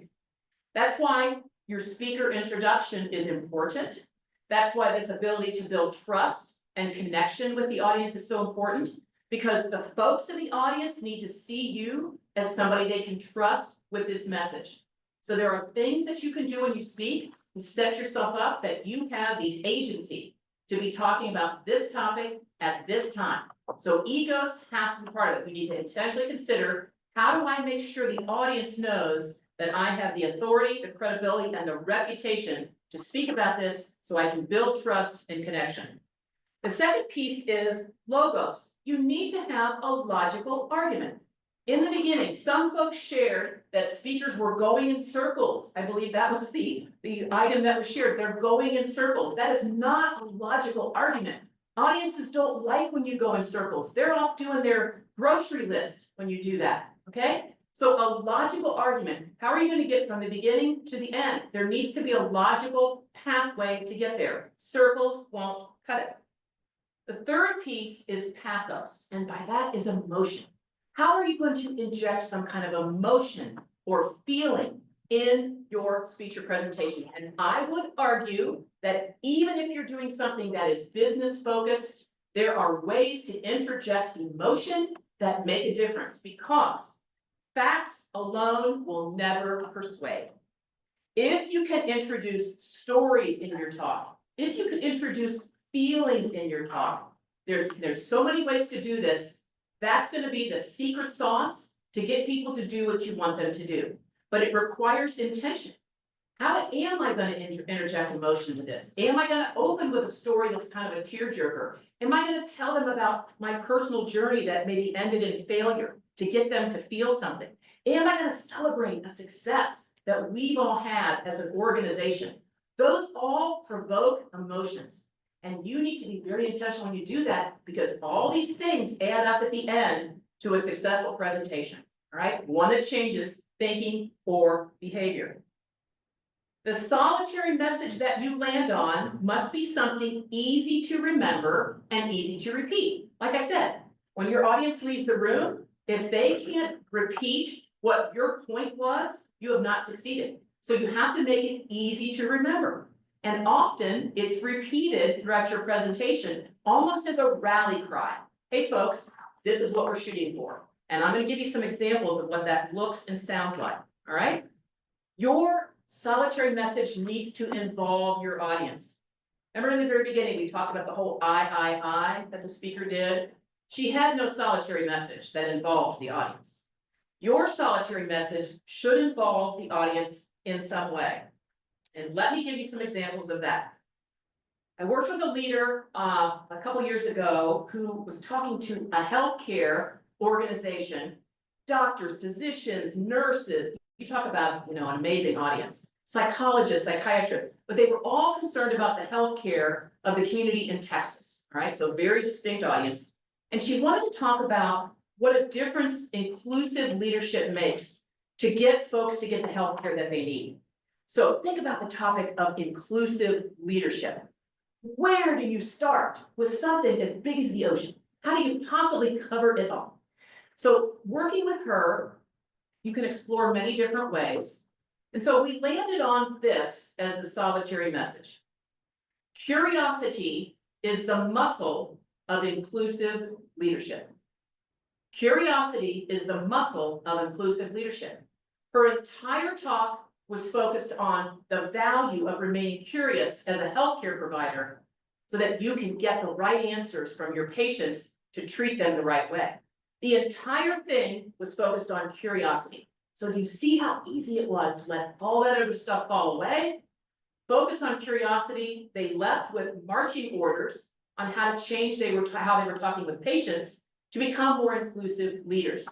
That's why your speaker introduction is important. That's why this ability to build trust and connection with the audience is so important, because the folks in the audience need to see you as somebody they can trust with this message. So there are things that you can do when you speak to set yourself up that you have the agency to be talking about this topic at this time. So egos has to be part of it. We need to intentionally consider, how do I make sure the audience knows that I have the authority, the credibility, and the reputation to speak about this so I can build trust and connection. The second piece is logos. You need to have a logical argument. In the beginning, some folks shared that speakers were going in circles. I believe that was the item that was shared. They're going in circles. That is not a logical argument. Audiences don't like when you go in circles. They're off doing their grocery list when you do that, okay? So a logical argument, how are you going to get from the beginning to the end? There needs to be a logical pathway to get there. Circles won't cut it. The third piece is pathos, and by that is emotion. How are you going to inject some kind of emotion or feeling in your speech or presentation. And I would argue that even if you're doing something that is business focused, there are ways to interject emotion that make a difference, because facts alone will never persuade. If you can introduce stories in your talk, if you can introduce feelings in your talk, there's so many ways to do this. That's gonna be the secret sauce to get people to do what you want them to do. But it requires intention. How am I gonna interject emotion into this? Am I gonna open with a story that's kind of a tearjerker? Am I gonna tell them about my personal journey that maybe ended in failure to get them to feel something? Am I gonna celebrate a success that we've all had as an organization? Those all provoke emotions. And you need to be very intentional when you do that, because all these things add up at the end to a successful presentation, all right? One that changes thinking or behavior. The solitary message that you land on must be something easy to remember and easy to repeat. Like I said, when your audience leaves the room, if they can't repeat what your point was, you have not succeeded. So you have to make it easy to remember. And often it's repeated throughout your presentation, almost as a rally cry. Hey folks, this is what we're shooting for. And I'm gonna give you some examples of what that looks and sounds like, all right? Your solitary message needs to involve your audience. Remember in the very beginning, we talked about the whole I that the speaker did? She had no solitary message that involved the audience. Your solitary message should involve the audience in some way. And let me give you some examples of that. I worked with a leader a couple years ago who was talking to a healthcare organization, doctors, physicians, nurses. You talk about, an amazing audience, psychologists, psychiatrists, but they were all concerned about the healthcare of the community in Texas, all right? So very distinct audience. And she wanted to talk about what a difference inclusive leadership makes to get folks to get the healthcare that they need. So think about the topic of inclusive leadership. Where do you start with something as big as the ocean? How do you possibly cover it all? So working with her, you can explore many different ways. And so we landed on this as the solitary message. Curiosity is the muscle of inclusive leadership. Curiosity is the muscle of inclusive leadership. Her entire talk was focused on the value of remaining curious as a healthcare provider so that you can get the right answers from your patients to treat them the right way. The entire thing was focused on curiosity. So do you see how easy it was to let all that other stuff fall away? Focus on curiosity. They left with marching orders on how to change how they were talking with patients to become more inclusive leaders.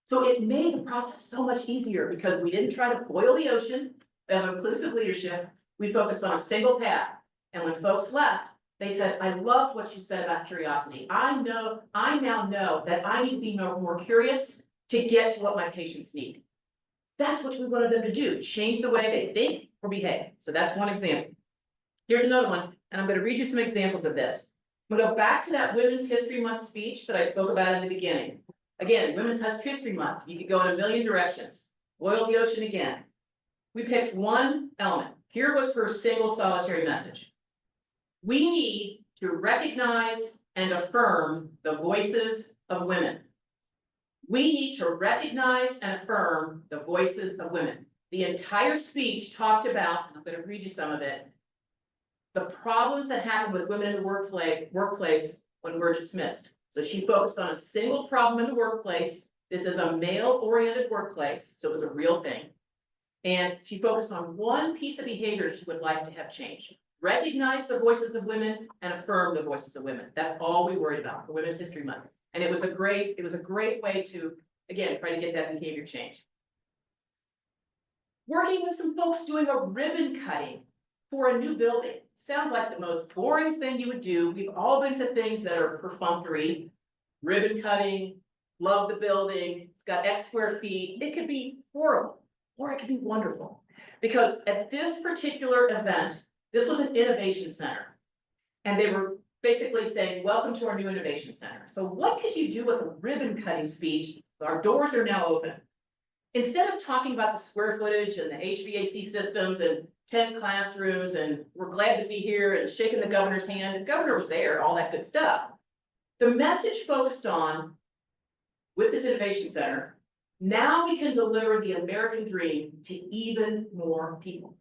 So it made the process so much easier because we didn't try to boil the ocean of inclusive leadership. We focused on a single path. And when folks left, they said, I loved what you said about curiosity. I now know that I need to be more curious to get to what my patients need. That's what we wanted them to do, change the way they think or behave. So that's one example. Here's another one, and I'm going to read you some examples of this. I'm going to go back to that Women's History Month speech that I spoke about in the beginning. Again, Women's History Month, you could go in a million directions. Boil the ocean again. We picked one element. Here was her single solitary message. We need to recognize and affirm the voices of women. We need to recognize and affirm the voices of women. The entire speech talked about, and I'm going to read you some of it, the problems that happen with women in the workplace when we're dismissed. So she focused on a single problem in the workplace. This is a male-oriented workplace, so it was a real thing. And she focused on one piece of behavior she would like to have changed. Recognize the voices of women and affirm the voices of women. That's all we worried about for Women's History Month. And it was a great way to, again, try to get that behavior change. Working with some folks doing a ribbon cutting for a new building. Sounds like the most boring thing you would do. We've all been to things that are perfunctory. Ribbon cutting, love the building, it's got X square feet. It could be horrible, or it could be wonderful. Because at this particular event, this was an innovation center. And they were basically saying, welcome to our new innovation center. So what could you do with a ribbon cutting speech? Our doors are now open. instead of talking about the square footage and the HVAC systems and 10 classrooms and we're glad to be here and shaking the governor's hand, the governor was there, all that good stuff. The message focused on, with this innovation center, now we can deliver the American dream to even more people.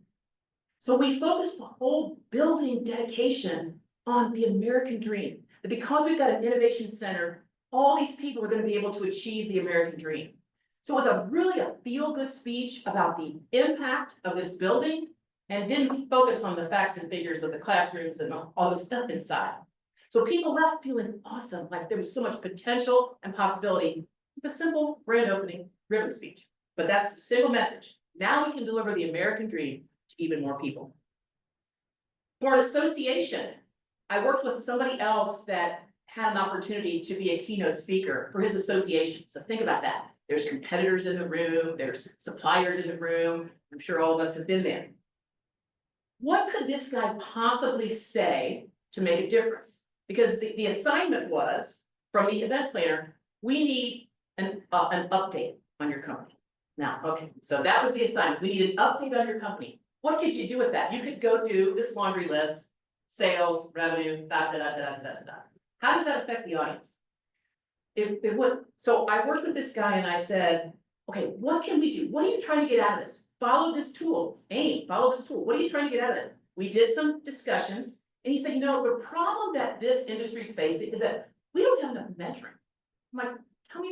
So we focused the whole building dedication on the American dream, that because we've got an innovation center, all these people are going to be able to achieve the American dream. So it was really a feel-good speech about the impact of this building and didn't focus on the facts and figures of the classrooms and all the stuff inside. So people left feeling awesome, like there was so much potential and possibility with a simple grand opening ribbon speech. But that's the single message. Now we can deliver the American dream to even more people. For an association, I worked with somebody else that had an opportunity to be a keynote speaker for his association. So think about that. There's competitors in the room, there's suppliers in the room. I'm sure all of us have been there. What could this guy possibly say to make a difference? Because the assignment was from the event planner, we need an update on your company. Now, okay, so that was the assignment. We need an update on your company. What could you do with that? You could go do this laundry list, sales, revenue, da, da, da, da, da, da, da. How does that affect the audience? It would. So I worked with this guy and I said, okay, what can we do? What are you trying to get out of this? Follow this tool. AIM, follow this tool. What are you trying to get out of this? We did some discussions and he said, you know, the problem that this industry is facing is that we don't have enough mentoring. I'm like, tell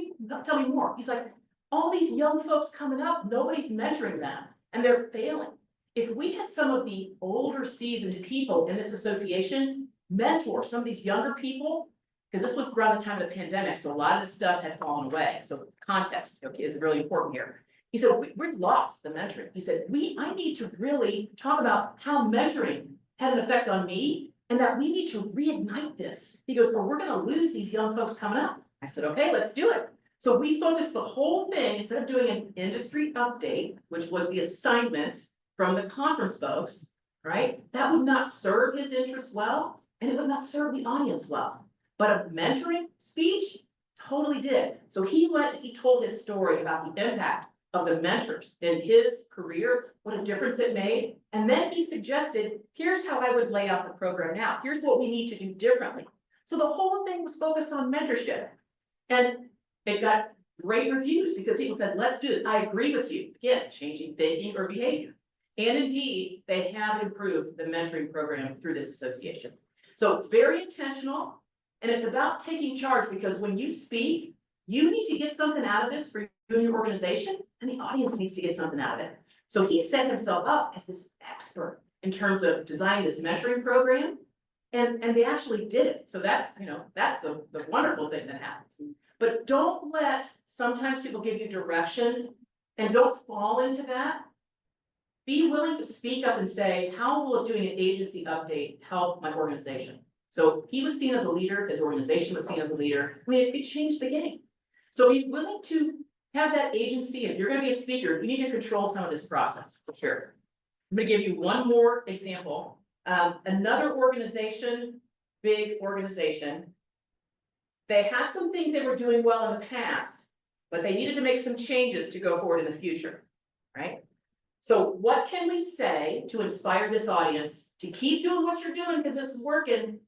me more. He's like, all these young folks coming up, nobody's mentoring them and they're failing. If we had some of the older seasoned people in this association mentor some of these younger people, because this was around the time of the pandemic, so a lot of this stuff had fallen away. So context, okay, is really important here. He said, we've lost the mentoring. He said, I need to really talk about how mentoring had an effect on me and that we need to reignite this. He goes, well, we're gonna lose these young folks coming up. I said, okay, let's do it. So we focused the whole thing, instead of doing an industry update, which was the assignment from the conference folks, right? That would not serve his interests well, and it would not serve the audience well. But a mentoring speech totally did. So he told his story about the impact of the mentors in his career, what a difference it made. And then he suggested, here's how I would lay out the program now. Here's what we need to do differently. So the whole thing was focused on mentorship. And it got great reviews because people said, let's do this. I agree with you. Again, changing thinking or behavior. And indeed, they have improved the mentoring program through this association. So very intentional. And it's about taking charge because when you speak, you need to get something out of this for you and your organization, and the audience needs to get something out of it. So he set himself up as this expert in terms of designing this mentoring program, and they actually did it. So that's, that's the wonderful thing that happens. But don't let, sometimes people give you direction and don't fall into that. Be willing to speak up and say, how will doing an agency update help my organization? So he was seen as a leader, his organization was seen as a leader. I mean, it changed the game. So be willing to have that agency. If you're going to be a speaker, you need to control some of this process for sure. I'm going to give you one more example. Another organization, big organization, they had some things they were doing well in the past, but they needed to make some changes to go forward in the future, right? So what can we say to inspire this audience to keep doing what you're doing because this is working,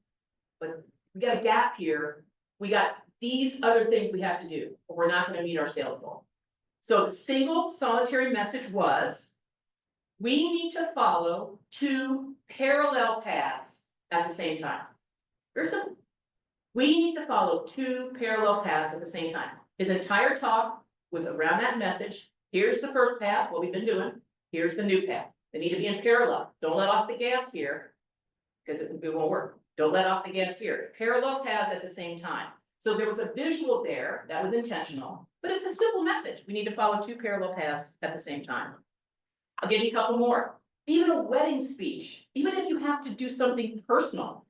but we got a gap here. We got these other things we have to do, or we're not going to meet our sales goal. So the single solitary message was, we need to follow 2 parallel paths at the same time. Very simple. We need to follow 2 parallel paths at the same time. His entire talk was around that message. Here's the first path, what we've been doing. Here's the new path. They need to be in parallel. Don't let off the gas here because it won't work. Don't let off the gas here. Parallel paths at the same time. So there was a visual there that was intentional, but it's a simple message. We need to follow 2 parallel paths at the same time. I'll give you a couple more. Even a wedding speech, even if you have to do something personal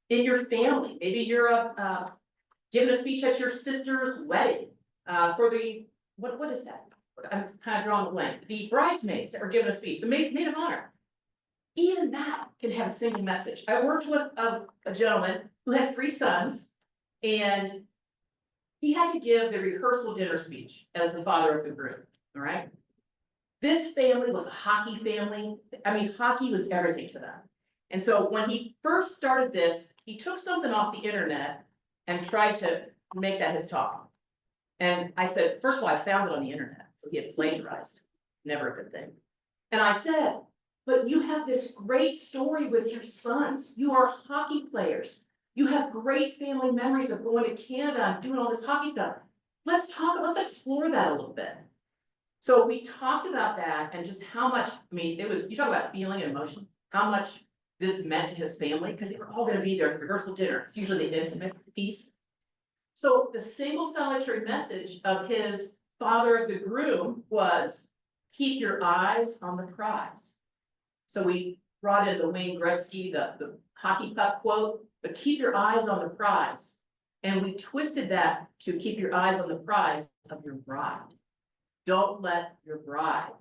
in your family, maybe you're giving a speech at your sister's wedding for the, what is that? I'm kind of drawing a blank. The bridesmaids that are giving a speech, the maid of honor. Even that can have a single message. I worked with a gentleman who had 3 sons, and he had to give the rehearsal dinner speech as the father of the groom. all right? This family was a hockey family. I mean, hockey was everything to them. And so when he first started this, he took something off the internet and tried to make that his talk. And I said, first of all, I found it on the internet, so he had plagiarized, never a good thing. And I said, but you have this great story with your sons. You are hockey players. You have great family memories of going to Canada and doing all this hockey stuff. Let's explore that a little bit. So we talked about that and just how much, I mean, it was, you talk about feeling and emotion, how much this meant to his family, because they were all gonna be there at the rehearsal dinner. It's usually the intimate piece. So the single solitary message of his father of the groom was, keep your eyes on the prize. So we brought in the Wayne Gretzky, the hockey puck quote, but keep your eyes on the prize. And we twisted that to keep your eyes on the prize of your bride. Don't let your bride,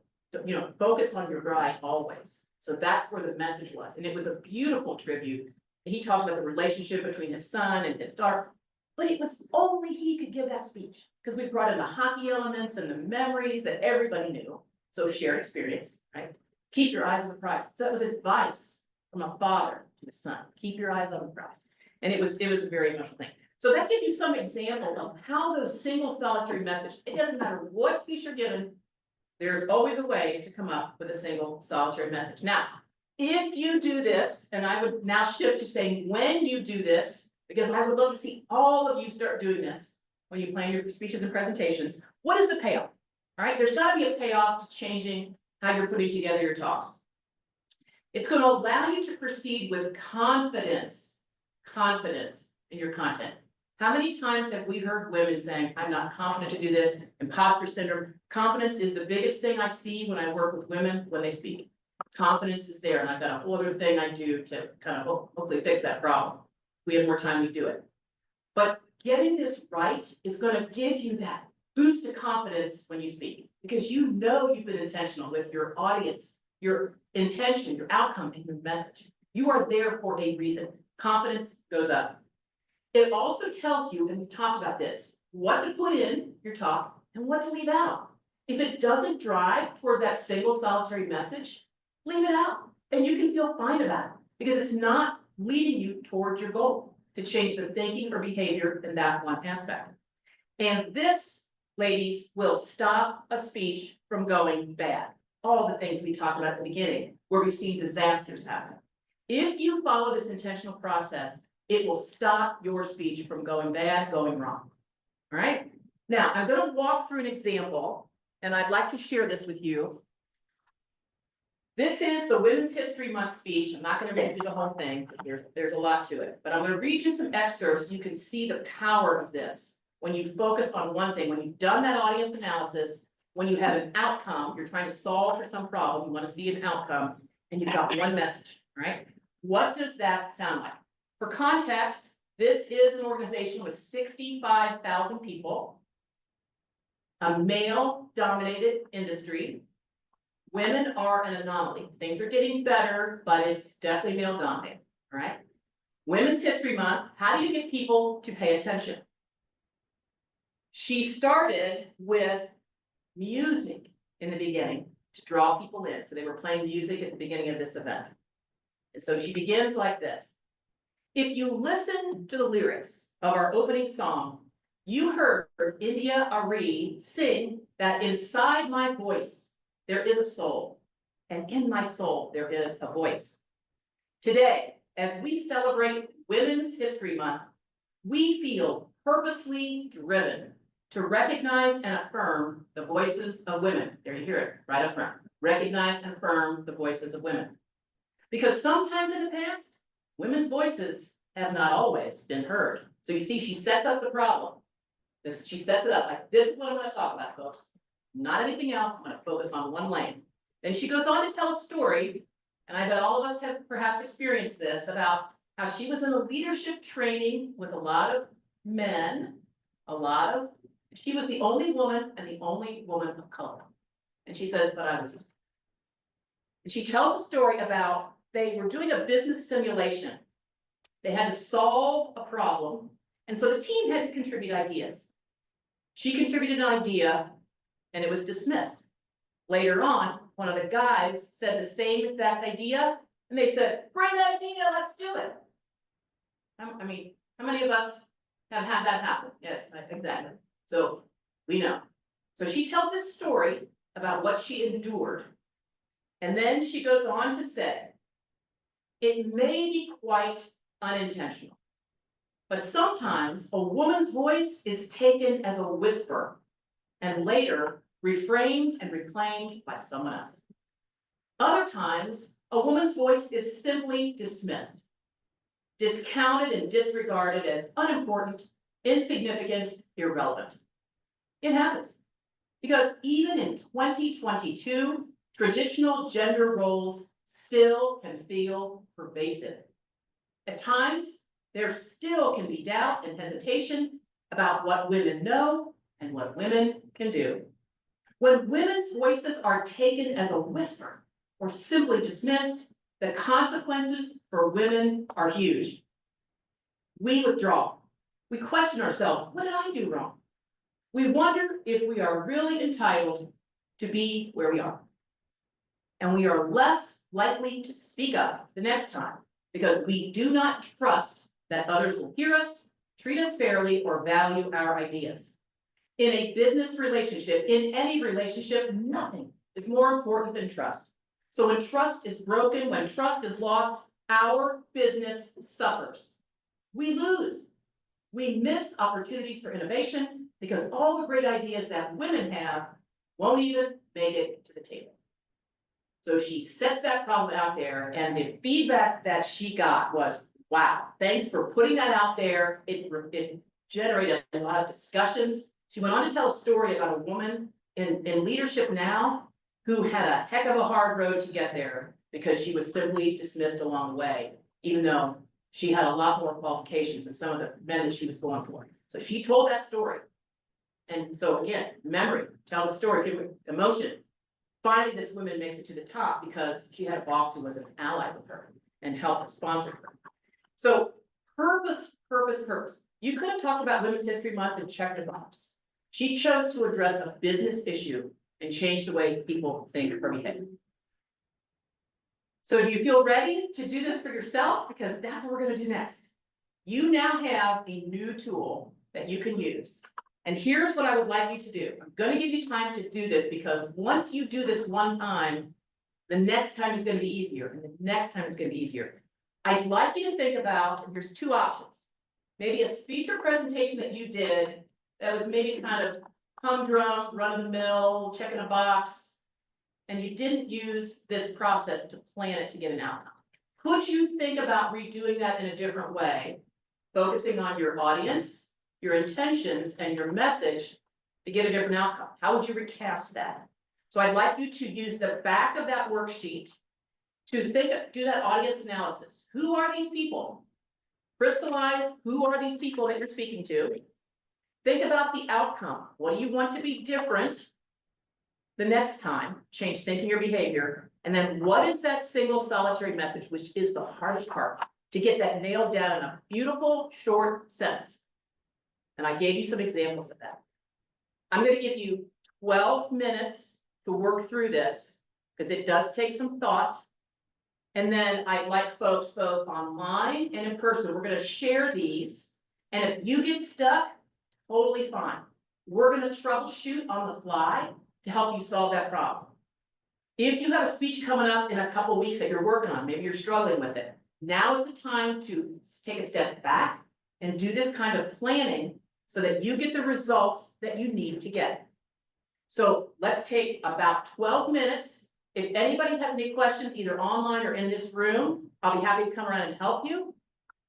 focus on your bride always. So that's where the message was. And it was a beautiful tribute. He talked about the relationship between his son and his daughter, but it was only he could give that speech because we brought in the hockey elements and the memories that everybody knew. So shared experience, right? Keep your eyes on the prize. So that was advice from a father to his son. Keep your eyes on the prize. And it was a very emotional thing. So that gives you some example of how those single solitary message, it doesn't matter what speech you're given, there's always a way to come up with a single solitary message. Now, if you do this, and I would now shift to saying when you do this, because I would love to see all of you start doing this when you plan your speeches and presentations, what is the payoff? All right, there's gotta be a payoff to changing how you're putting together your talks. It's gonna allow you to proceed with confidence in your content. How many times have we heard women saying, I'm not confident to do this, imposter syndrome? Confidence is the biggest thing I see when I work with women when they speak. Confidence is there, and I've got a whole other thing I do to kind of hopefully fix that problem. If we have more time, we do it. But getting this right is gonna give you that boost of confidence when you speak, because you know you've been intentional with your audience, your intention, your outcome, and your message. You are there for a reason. Confidence goes up. It also tells you, and we've talked about this, what to put in your talk and what to leave out. If it doesn't drive toward that single solitary message, leave it out and you can feel fine about it because it's not leading you toward your goal to change their thinking or behavior in that one aspect. And this, ladies, will stop a speech from going bad. All the things we talked about at the beginning, where we've seen disasters happen. If you follow this intentional process, it will stop your speech from going bad, going wrong. All right? Now, I'm going to walk through an example, and I'd like to share this with you. This is the Women's History Month speech. I'm not going to read you the whole thing, because there's a lot to it. But I'm going to read you some excerpts so you can see the power of this. When you focus on one thing, when you've done that audience analysis, when you have an outcome, you're trying to solve for some problem, you want to see an outcome, and you've got one message, right? What does that sound like? For context, this is an organization with 65,000 people, a male-dominated industry. Women are an anomaly. Things are getting better, but it's definitely male-dominated, all right? Women's History Month, how do you get people to pay attention? She started with music in the beginning to draw people in. So they were playing music at the beginning of this event. And so she begins like this. If you listen to the lyrics of our opening song, you heard India Ari sing that inside my voice, there is a soul, and in my soul, there is a voice. Today, as we celebrate Women's History Month, we feel purposely driven to recognize and affirm the voices of women. There you hear it, right up front. Recognize and affirm the voices of women. Because sometimes in the past, women's voices have not always been heard. So you see, she sets up the problem. She sets it up like, this is what I'm going to talk about, folks. Not anything else. I'm going to focus on one lane. Then she goes on to tell a story, and I bet all of us have perhaps experienced this, about how she was in a leadership training with a lot of men, she was the only woman and the only woman of color. And she says, but I was. And she tells a story about they were doing a business simulation. They had to solve a problem. And so the team had to contribute ideas. She contributed an idea and it was dismissed. Later on, one of the guys said the same exact idea, and they said, great idea, let's do it. I mean, how many of us have had that happen? Yes, exactly. So we know. So she tells this story about what she endured. And then she goes on to say, it may be quite unintentional, but sometimes a woman's voice is taken as a whisper and later reframed and reclaimed by someone else. Other times, a woman's voice is simply dismissed, discounted and disregarded as unimportant, insignificant, irrelevant. It happens. Because even in 2022, traditional gender roles still can feel pervasive. At times, there still can be doubt and hesitation about what women know and what women can do. When women's voices are taken as a whisper or simply dismissed, the consequences for women are huge. We withdraw. We question ourselves, what did I do wrong? We wonder if we are really entitled to be where we are. And we are less likely to speak up the next time because we do not trust that others will hear us, treat us fairly, or value our ideas. In a business relationship, in any relationship, nothing is more important than trust. So when trust is broken, when trust is lost, our business suffers. We lose. We miss opportunities for innovation because all the great ideas that women have won't even make it to the table. So she sets that problem out there, and the feedback that she got was, wow, thanks for putting that out there. It generated a lot of discussions. She went on to tell a story about a woman in leadership now who had a heck of a hard road to get there because she was simply dismissed along the way, even though she had a lot more qualifications than some of the men that she was going for. So she told that story. And so again, memory, tell the story, give emotion. Finally, this woman makes it to the top because she had a boss who was an ally with her and helped sponsor her. So purpose. You could have talked about Women's History Month and checked a box. She chose to address a business issue and change the way people think or behave. So do you feel ready to do this for yourself? Because that's what we're going to do next. You now have a new tool that you can use. And here's what I would like you to do. I'm going to give you time to do this because once you do this one time, the next time is going to be easier, and the next time is going to be easier. I'd like you to think about, and here's two options. Maybe a speech or presentation that you did that was maybe kind of humdrum, run of the mill, checking a box, and you didn't use this process to plan it to get an outcome. Could you think about redoing that in a different way, focusing on your audience, your intentions, and your message to get a different outcome? How would you recast that? So I'd like you to use the back of that worksheet to do that audience analysis. Who are these people? Crystallize who are these people that you're speaking to. Think about the outcome. What do you want to be different the next time? Change thinking or behavior. And then what is that single solitary message, which is the hardest part, to get that nailed down in a beautiful short sentence. And I gave you some examples of that. I'm going to give you 12 minutes to work through this because it does take some thought. And then I'd like folks both online and in person, we're going to share these. And if you get stuck, totally fine. We're going to troubleshoot on the fly to help you solve that problem. If you have a speech coming up in a couple of weeks that you're working on, maybe you're struggling with it, now is the time to take a step back and do this kind of planning so that you get the results that you need to get. So let's take about 12 minutes. If anybody has any questions, either online or in this room, I'll be happy to come around and help you.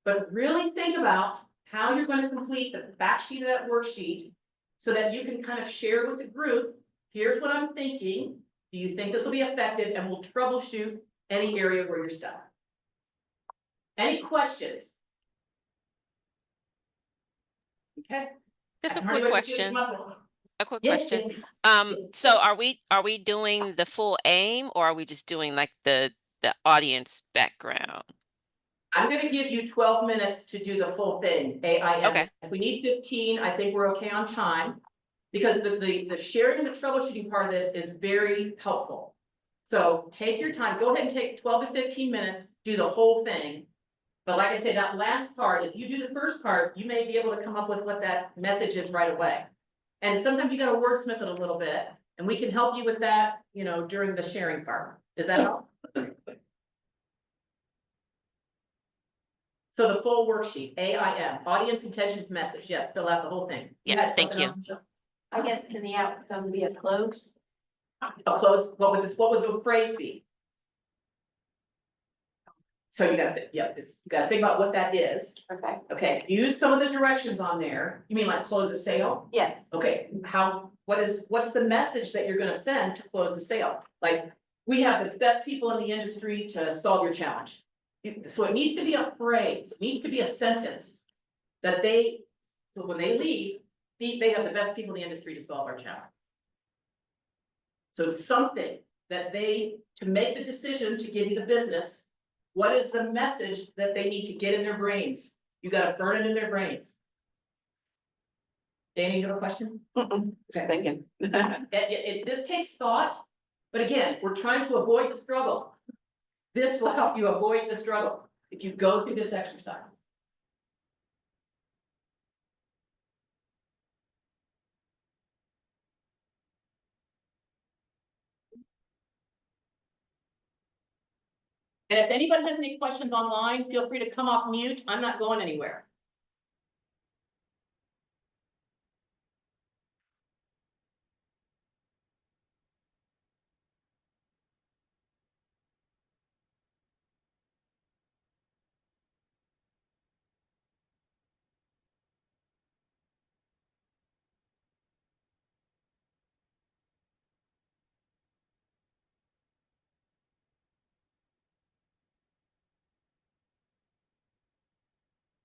But really think about how you're going to complete the back sheet of that worksheet so that you can kind of share with the group, here's what I'm thinking. Do you think this will be effective? And we'll troubleshoot any area where you're stuck. Any questions? Okay. Just a I can quick already wait to see question. the- A quick Yes, question. yes. So are we doing the full aim, or are we just doing like the audience background? I'm gonna give you 12 minutes to do the full thing, AIM. Okay. If we need 15, I think we're okay on time. Because the sharing and the troubleshooting part of this is very helpful. So take your time, go ahead and take 12 to 15 minutes, do the whole thing. But like I said, that last part, if you do the first part, you may be able to come up with what that message is right away. And sometimes you gotta wordsmith it a little bit, and we can help you with that, you know, during the sharing part. Does that help? So the full worksheet, AIM, audience intentions message, yes, fill out the whole thing. Yes, had thank something you. else, Michelle? I guess can the outcome be a close? A close, what would the phrase be? So you gotta, you gotta think about what that is. Okay, Okay, use some of the directions on there. You mean like close a sale? yes. Okay, what's the message that you're gonna send to close the sale? Like, we have the best people in the industry to solve your challenge. So it needs to be a phrase, it needs to be a sentence that so when they leave, they have the best people in the industry to solve our challenge. So something that to make the decision to give you the business, what is the message that they need to get in their brains? You gotta burn it in their brains. Danny, you have a question? Just thinking. This takes thought, but again, we're trying to avoid the struggle. This will help you avoid the struggle if you go through this exercise. And if anybody has any questions online, feel free to come off mute. I'm not going anywhere.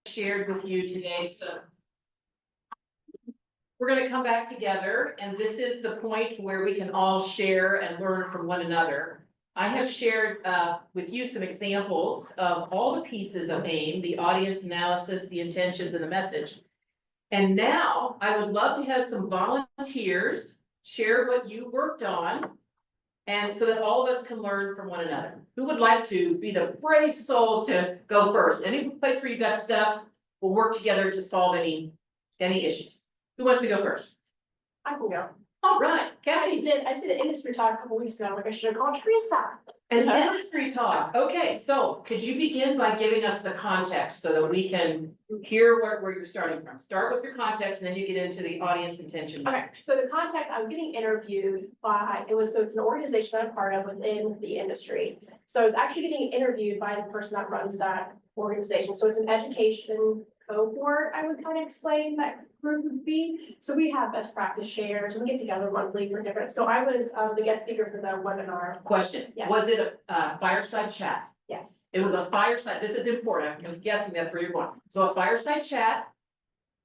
Shared with you today, so we're gonna come back together, and this is the point where we can all share and learn from one another. I have shared with you some examples of all the pieces of AIM, the audience analysis, the intentions, and the message. And now I would love to have some volunteers share what you worked on, and so that all of us can learn from one another. Who would like to be the brave soul to go first? Any place where you got stuff, we'll work together to solve any issues. Who wants to go first? I can go. All right, I Kathy, just did an industry talk a couple weeks ago, like I should have called Teresa. an industry talk. Okay, so could you begin by giving us the context so that we can hear where you're starting from? Start with your context, and then you get into the audience intention Okay, message. so the context, I was getting interviewed by, it's an organization I'm part of within the industry. So I was actually getting interviewed by the person that runs that organization. So it's an education cohort, I would kind of explain that group would be. So we have best practice shares, we get together monthly for different, so I was the guest speaker for the webinar. Question, Yes. was it a fireside chat? Yes. It was a fireside, this is important, I was guessing that's where you're going. So a fireside chat,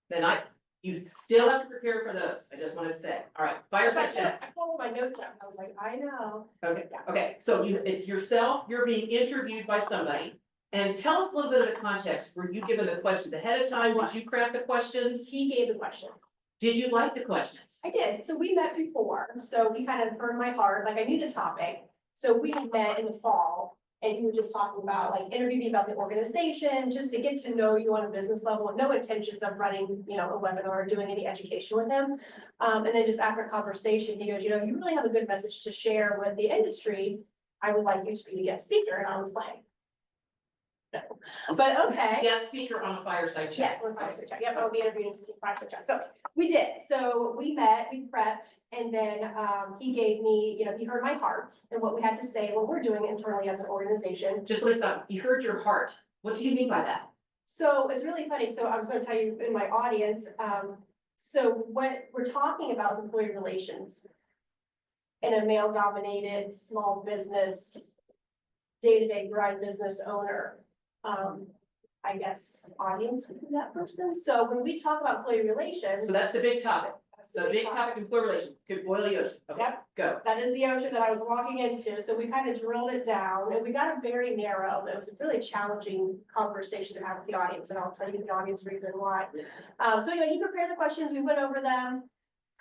then you still have to prepare for those, I just wanna say, all right, fireside chat. I pulled my notes out, I was like, I know. Okay, so it's yourself, you're being interviewed by somebody. And tell us a little bit of the context, were you given the questions ahead of time, did you craft the questions? He gave the questions. Did you like the questions? I did. So we met before, so we kind of heard my heart, like I knew the topic. So we had met in the fall and he was just talking about, like, interviewing me about the organization, just to get to know you on a business level, no intentions of running, you know, a webinar or doing any education with him. And then just after conversation, he goes, you know, you really have a good message to share with the industry. I would like you to be the guest speaker. And I was like, no, but okay. Guest speaker on a fireside chat. Yes, on fireside chat. Yep, I'll be interviewing to fireside chat. So we did. So we met, we prepped, and then he gave me, you know, he heard my heart and what we had to say, what we're doing internally as an organization. Just listen, you heard your heart. What do you mean by that? So it's really funny. So I was going to tell you in my audience. So what we're talking about is employee relations in a male-dominated small business, day-to-day grind business owner. I guess audience would be that person. So when we talk about employee relations. So that's the big topic. that's the So the big topic, employee relations, could boil the ocean. Okay, Yep. go. That is the ocean that I was walking into, so we kind of drilled it down, and we got a very narrow, it was a really challenging conversation to have with the audience, and I'll tell you the audience reason why. So anyway, he prepared the questions, we went over them.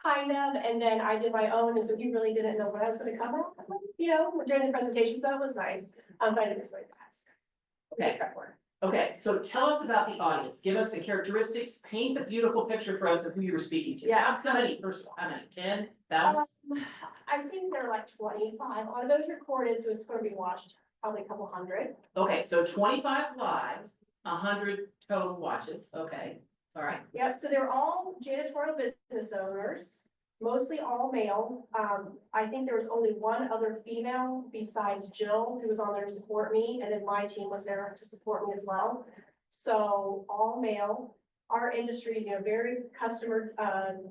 kind of, and then I did my own, and so he really didn't know what I was gonna cover, you know, during the presentation, so it was nice. But I didn't very fast. Okay. Prep work. Okay, so tell us about the audience. Give us the characteristics, paint the beautiful picture for us of who you were speaking to. Yeah. How many, first of all, how many? 10,000? I think there are like 25 on those recorded, so it's gonna be watched probably a couple hundred. Okay, so 25 live, 100 total watches. Okay, all right. Yep, so they're all janitorial business owners, mostly all male. I think there was only one other female besides Jill, who was on there to support me, and then my team was there to support me as well. So all male. Our industry is, you know, very customer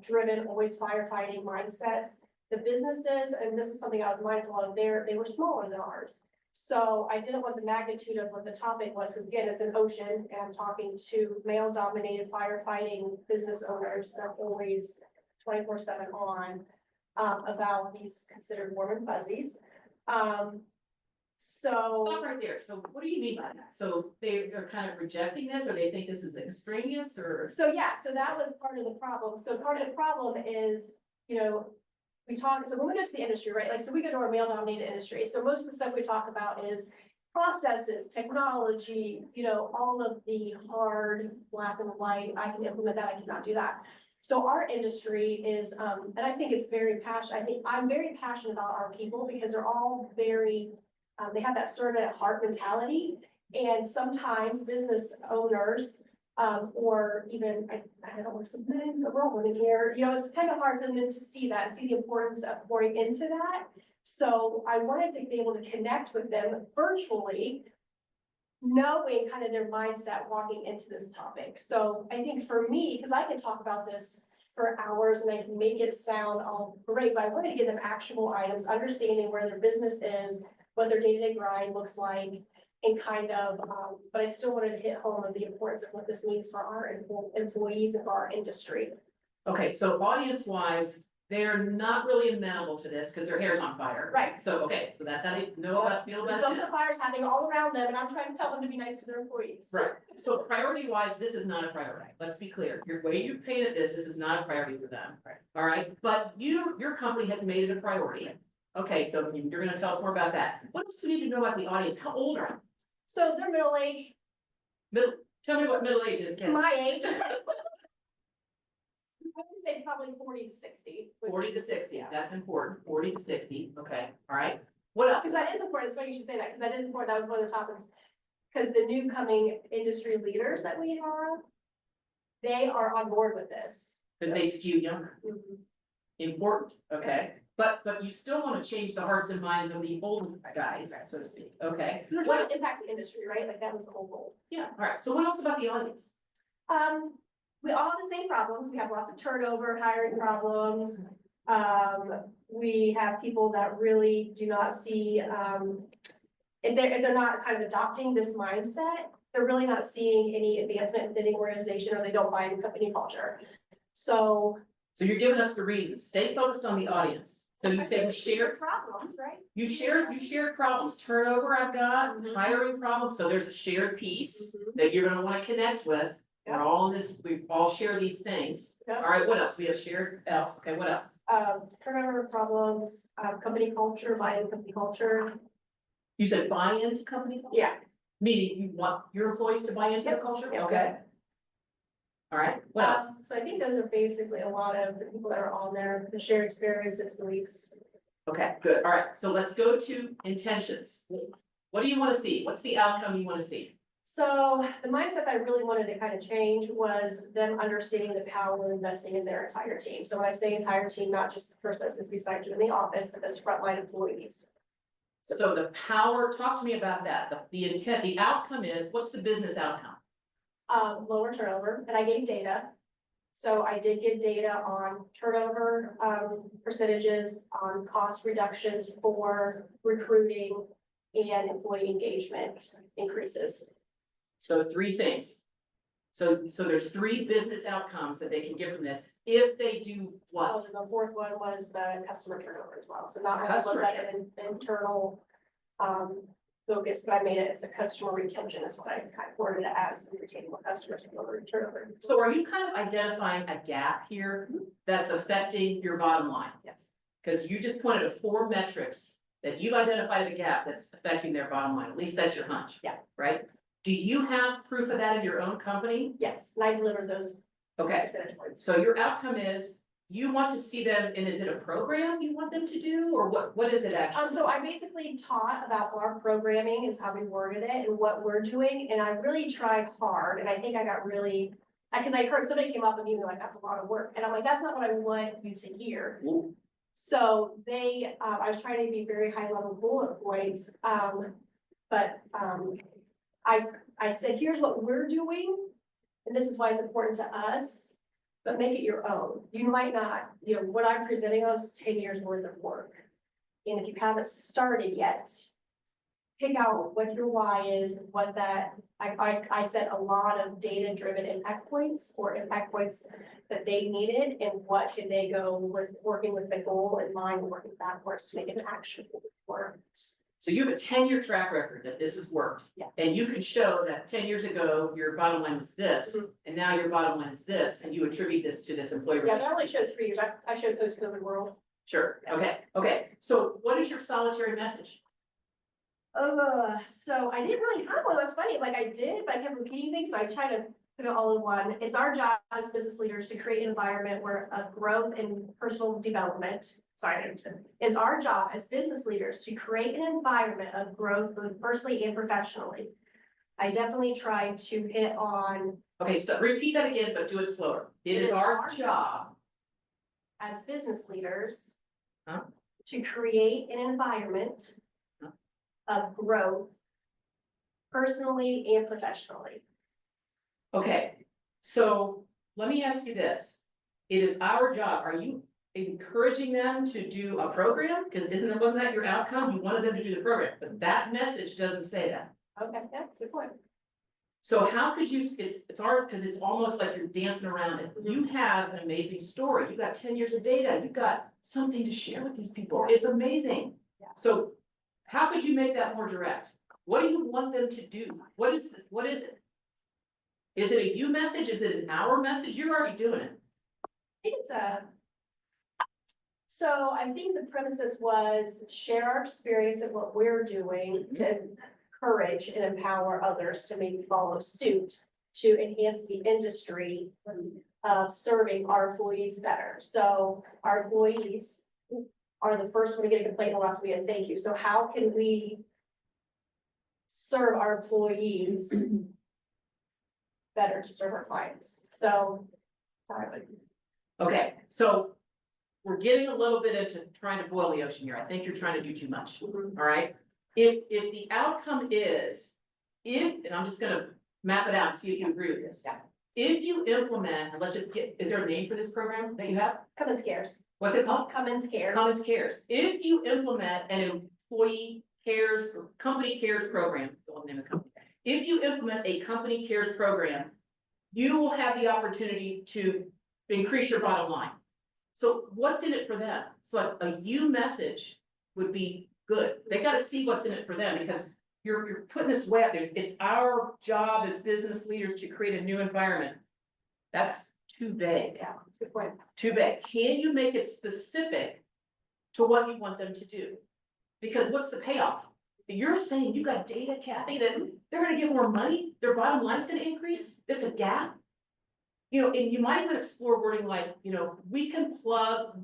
driven, always firefighting mindsets. The businesses, and this is something I was mindful of, they were smaller than ours. So I didn't want the magnitude of what the topic was, because again, it's an ocean, and I'm talking to male-dominated firefighting business owners. They're always 24/7 on about these considered warm and fuzzies. So Stop right there. So what do you mean by that? So they're kind of rejecting this, or they think this is extraneous, or? So yeah, so that was part of the problem. So part of the problem is, you know, we talk, so when we go to the industry, right, like, so we go to our male dominated industry. So most of the stuff we talk about is processes, technology, you know, all of the hard black and white, I can implement that, I cannot do that. So our industry is, and I think it's very passionate, I think I'm very passionate about our people because they're all very, they have that servant at heart mentality. And sometimes business owners, or even, I don't want to submit a role in here, you know, it's kind of hard for them to see that and see the importance of pouring into that. So I wanted to be able to connect with them virtually, knowing kind of their mindset walking into this topic. So I think for me, because I can talk about this for hours and I can make it sound all great, but I wanted to give them actionable items, understanding where their business is, what their day-to-day grind looks like, and kind of, but I still wanted to hit home on the importance of what this means for our employees and for our industry. Okay, so audience wise, they're not really amenable to this because their hair's on fire. Right. So, okay, so that's how they know about, feel There's about it. dumpster fires happening all around them, and I'm trying to tell them to be nice to their employees. Right, so priority wise, this is not a priority, let's be clear, your way you painted this is not a priority for them. All right, but your company has made it a priority. Okay, so you're gonna tell us more about that. What else do we need to know about the audience? How old are they? So they're middle age, Tell me what middle age is, Ken. my age. I would say probably 40 to 60. 40 to 60, that's important, 40 to 60, okay, all right. What else? Because that is important, it's funny you should say that, because that is important, that was one of the topics. Because the new coming industry leaders that we have, they are on board with this. Because they skew younger, Mhm. important, okay, but you still want to change the hearts and minds of the old guys, so to speak, okay? Because we're trying to impact the industry, right? Like that was the whole goal. Yeah, all right, so what else about the audience? We all have the same problems. We have lots of turnover, hiring problems. We have people that really do not see, if they're not kind of adopting this mindset, they're really not seeing any advancement within the organization, or they don't buy the company culture. So. So you're giving us the reasons, stay focused on the audience. So you said we share, Problems, right? you shared problems, turnover I've got, Mhm. hiring problems, so there's a shared piece Mhm. that you're gonna wanna connect with. We're Yep. all in this, we all share these things. Yep. All right, what else? We have shared else, okay, what else? Turnover problems, company culture, buying company culture. You said buy into company culture? Yeah. Meaning you want your employees to buy into the Yep. culture? Yep. Okay. All right, what else? So I think those are basically a lot of the people that are on there, the shared experiences, beliefs. Okay, good, all right, so let's go to intentions. What do you wanna see? What's the outcome you wanna see? So the mindset that I really wanted to kind of change was them understanding the power of investing in their entire team. So when I say entire team, not just the person that sits beside you in the office, but those frontline employees. So the power, talk to me about that, the intent, the outcome is, what's the business outcome? Lower turnover, and I gave data. So I did give data on turnover, percentages, on cost reductions for recruiting and employee engagement increases. So three things. So there's three business outcomes that they can get from this if they do what? And the fourth one was the customer turnover as well, so not only was Customer that an internal, focus, but I made it as a customer retention is what I kind of worded it as, and retaining more customers and lower turnover. So are you kind of identifying a gap here that's affecting your bottom line? Yes, Because you just pointed to 4 metrics that you've identified a gap that's affecting their bottom line, at least that's your hunch. Yeah. Right? Do you have proof of that in your own company? yes, and I delivered those Okay, percentage points. so your outcome is, you want to see them, and is it a program you want them to do, or what is it actually? So I basically taught about our programming is how we worded it and what we're doing, and I really tried hard, and I think I got really, because I heard somebody came up with me and they're like, that's a lot of work, and I'm like, that's not what I want you to hear. Ooh. So they, I was trying to be very high level bullet points, but I said, here's what we're doing, and this is why it's important to us, but make it your own. You might not, what I'm presenting on is 10 years worth of work. And if you haven't started yet, pick out what your why is, and what that, I set a lot of data-driven impact points or impact points that they needed, and what can they go with working with the goal in mind, working backwards to make an action work. So you have a 10-year track record that this has worked. Yeah. And you can show that 10 years ago, your bottom line was this, and now your bottom line is this, and you attribute this to this employee Yeah, but I relationship. only showed 3 years. I showed post-COVID world. Sure, okay. So what is your solitary message? So I didn't really have one. That's funny. Like I did, but I kept repeating things. So I tried to put it all in one. It's our job as business leaders to create an environment where growth and personal development. It's our job as business leaders to create an environment of growth both personally and professionally. I definitely tried to hit on Okay, so repeat that again, but do it slower. It is our job. as business leaders Huh? to create an environment Huh? of growth personally and professionally. Okay, so let me ask you this. It is our job. Are you encouraging them to do a program? Because wasn't that your outcome? You wanted them to do the program, but that message doesn't say that. Okay, yeah, that's a good point. So how could you, it's hard because it's almost like you're dancing around it. You have an amazing story. You've got 10 years of data. You've got something to share with these people. It's amazing. Yeah. So how could you make that more direct? What do you want them to do? What is it? Is it a you message? Is it an our message? You're already doing it. I think it's so I think the premises was share our experience of what we're doing to encourage and empower others to maybe follow suit to enhance the industry of serving our employees better. So our employees are the first one to get a complaint and the last one to get a thank you. So how can we serve our employees better to serve our clients? So sorry. Okay, so we're getting a little bit into trying to boil the ocean here. I think you're trying to do too much, all right? If the outcome is, and I'm just gonna map it out and see if you agree with this. Yeah. If you implement, and let's just is there a name for this program that you have? Cummins Cares. What's it called? Cummins Cares. Cummins Cares. If you implement an employee cares or company cares program, don't name the company. If you implement a company cares program, you will have the opportunity to increase your bottom line. So what's in it for them? So a you message would be good. They gotta see what's in it for them because you're putting this way out there. It's our job as business leaders to create a new environment. That's too vague. Yeah, that's a good point. Too vague. Can you make it specific to what you want them to do? Because what's the payoff? You're saying you got data, Kathy, that they're gonna get more money, their bottom line's gonna increase, that's a gap. You know, and you might even explore wording like, you can plug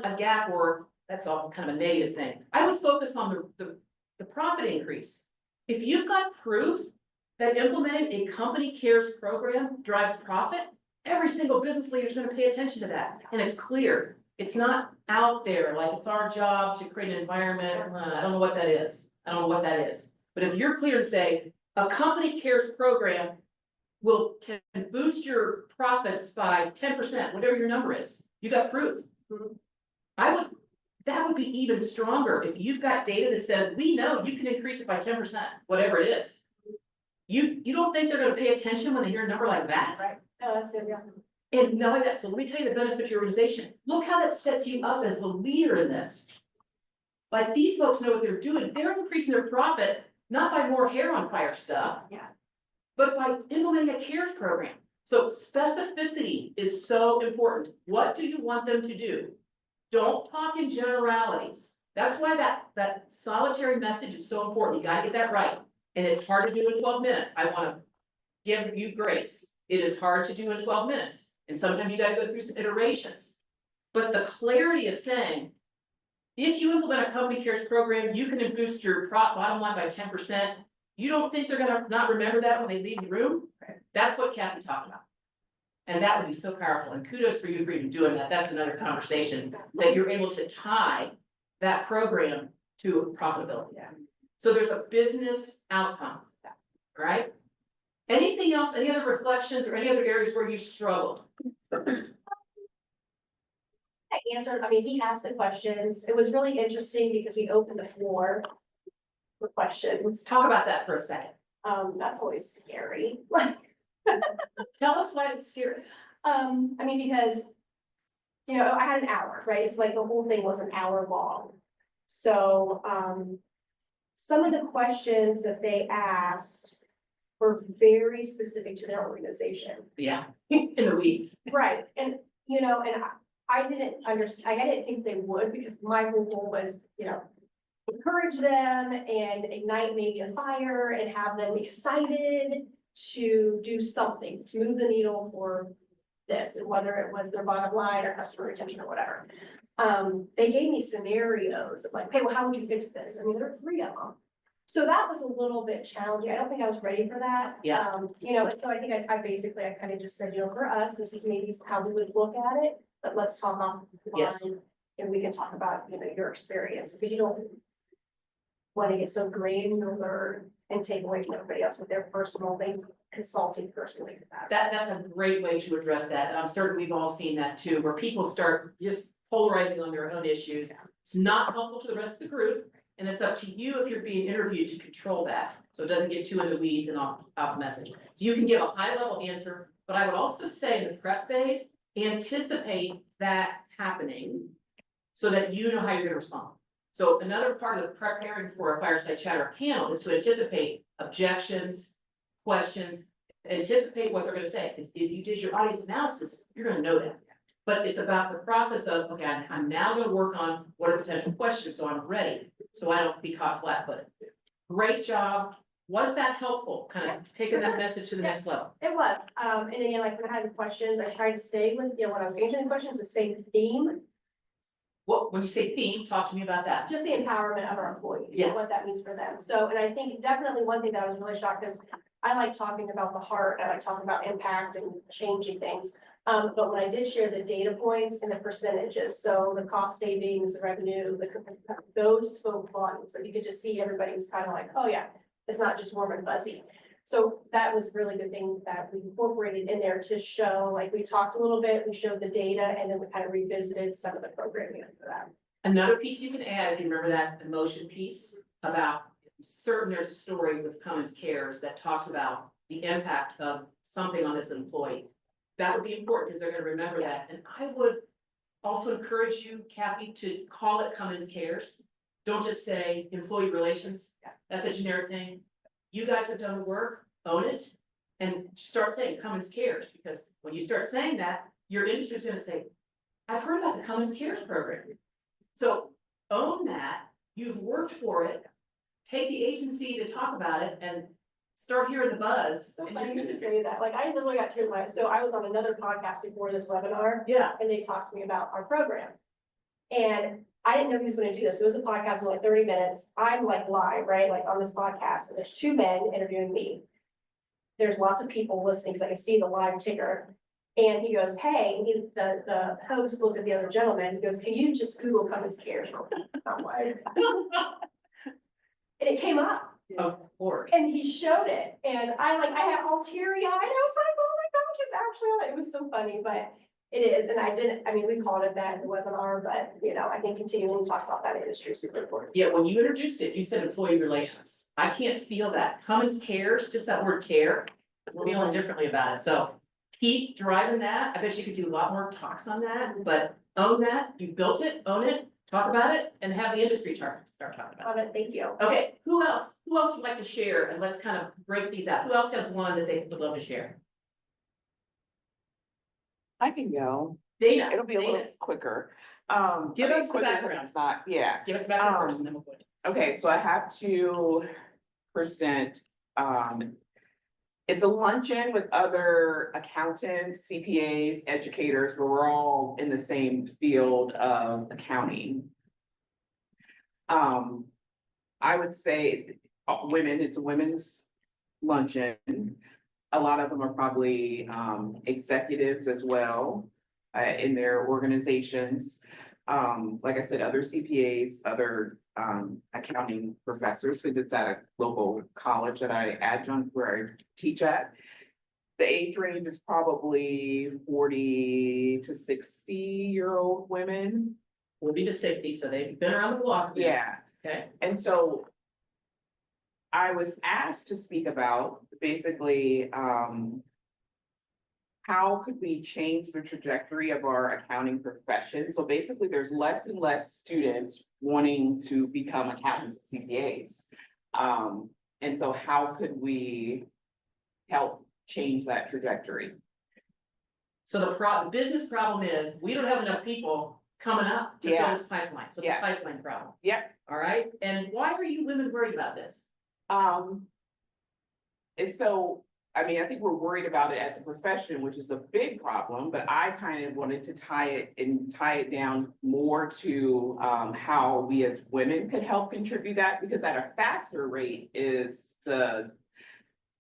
a gap, or that's all kind of a negative thing. I would focus on the profit increase. If you've got proof that implementing a company cares program drives profit, every single business leader is gonna pay attention to that, and it's clear. It's not out there, like it's our job to create an environment, I don't know what that is. But if you're clear to say, a company cares program can boost your profits by 10%, whatever your number is, you got proof. That would be even stronger if you've got data that says, we know you can increase it by 10%, whatever it is. You don't think they're gonna pay attention when they hear a number like that? Right. Oh, that's good, yeah. And not only that, so let me tell you the benefit to your organization. Look how that sets you up as the leader in this. Like these folks know what they're doing. They're increasing their profit not by more hair on fire stuff. Yeah. But by implementing a CARES program. So specificity is so important. What do you want them to do? Don't talk in generalities. That's why that solitary message is so important. You gotta get that right. And it's hard to do in 12 minutes. I wanna give you grace. It is hard to do in 12 minutes. And sometimes you gotta go through some iterations. But the clarity of saying, if you implement a company cares program, you can boost your bottom line by 10%. You don't think they're gonna not remember that when they leave the room? That's what Kathy talked about. And that would be so powerful, and kudos for you for even doing that. That's another conversation, that you're able to tie that program to profitability. So there's a business outcome, right? Anything else, any other reflections or any other areas where you struggled? I answered, I mean, he asked the questions. It was really interesting because we opened the floor for questions. Let's talk about that for a second. That's always scary. Tell us why it's scary. I mean, because, you know, I had an hour, right? It's like the whole thing was an hour long. So, some of the questions that they asked were very specific to their organization. Yeah, in the weeds. Right, and, you know, and I didn't understand, I didn't think they would, because my whole goal was, you know, encourage them and ignite maybe a fire and have them excited to do something, to move the needle for this, and whether it was their bottom line or customer retention or whatever. They gave me scenarios of like, hey, well, how would you fix this? I mean, there were 3 of them. So that was a little bit challenging. I don't think I was ready for that. Yeah. You know, so I think I basically, I kind of just said, you know, for us, this is maybe how we would look at it, but let's talk offline. Yes. And we can talk about, you know, your experience, because you don't want to get so granular and take away from everybody else with their personal, they consulting personally for that. That's a great way to address that, and I'm certain we've all seen that too, where people start just polarizing on their own issues. It's not helpful to the rest of the group, and it's up to you if you're being interviewed to control that, so it doesn't get too in the weeds and off message. So you can give a high level answer, but I would also say in the prep phase, anticipate that happening so that you know how you're gonna respond. So another part of preparing for a fireside chat or panel is to anticipate objections, questions, anticipate what they're gonna say, because if you did your audience analysis, you're gonna know that. But it's about the process of, okay, I'm now gonna work on what are potential questions, so I'm ready, so I don't be caught flat-footed. Great job. Was that helpful? Kind of taking that message to the next level? It was, and again, like when I had the questions, I tried to stay with, you know, when I was answering the questions, the same theme, What, when you say theme, talk to me about that. just the empowerment of our employees, and Yes. what that means for them. So, and I think definitely one thing that I was really shocked is I like talking about the heart, I like talking about impact and changing things. But when I did share the data points and the percentages, so the cost savings, the revenue, those spoke volumes, so you could just see everybody was kind of like, oh yeah, it's not just warm and fuzzy. So that was a really good thing that we incorporated in there to show, like, we talked a little bit, we showed the data, and then we kind of revisited some of the programming for that. Another piece you can add, if you remember that emotion piece about certain, there's a story with Cummins Cares that talks about the impact of something on this employee. That would be important because they're gonna remember that. And I would also encourage you, Kathy, to call it Cummins Cares. Don't just say employee relations. That's a generic thing. You guys have done the work, own it, and start saying Cummins Cares, because when you start saying that, your industry is gonna say, I've heard about the Cummins Cares program. So own that, you've worked for it, take the agency to talk about it and start hearing the buzz. So funny you should say that, like, I literally got tears in my eyes. So I was on another podcast before this webinar, Yeah, and they talked to me about our program. And I didn't know he was gonna do this. It was a podcast in like 30 minutes. I'm like live, right? Like on this podcast, and there's 2 men interviewing me. There's lots of people listening, because I can see the live ticker. And he goes, hey, and the host looked at the other gentleman, he goes, can you just Google Cummins Cares? I'm like, and it came up, of course. and he showed it, and I had all teary eyed, I was like, oh my gosh, it's actually, on it. It was so funny, but it is, and I mean, we called it that in the webinar, but, you know, I think continuing to talk about that industry is super important. Yeah, when you introduced it, you said employee relations. I can't feel that. Cummins Cares, just that word care, I'm feeling differently about it. So keep driving that. I bet you could do a lot more talks on that, but own that. You built it, own it. talk about it and have the industry start talking about Love it, thank you. it. Okay, who else would like to share? And let's kind of break these out. Who else has one that they would love to share? I can go. Dana. It'll be a little Dana, quicker. Give I mean, us the quicker 'cause background. It's not, yeah. Give us back first and then we'll go. Okay, so I have to present, it's a luncheon with other accountants, CPAs, educators, where we're all in the same field of accounting. I would say women, it's a women's luncheon. A lot of them are probably executives as well in their organizations. Like I said, other CPAs, other accounting professors, because it's at a local college that I adjunct where I teach at. The age range is probably 40 to 60-year-old women. 40 to 60, so they've been around the block. Yeah. Okay, And so I was asked to speak about basically, how could we change the trajectory of our accounting profession? So basically, there's less and less students wanting to become accountants and CPAs. And so how could we help change that trajectory? so the business problem is, we don't have enough people coming up to fill Yeah. this pipeline, so it's a Yes. pipeline problem. Yep. All right, and why are you women worried about this? And so, I mean, I think we're worried about it as a profession, which is a big problem, but I kind of wanted to tie it down more to how we as women could help contribute that, because at a faster rate is the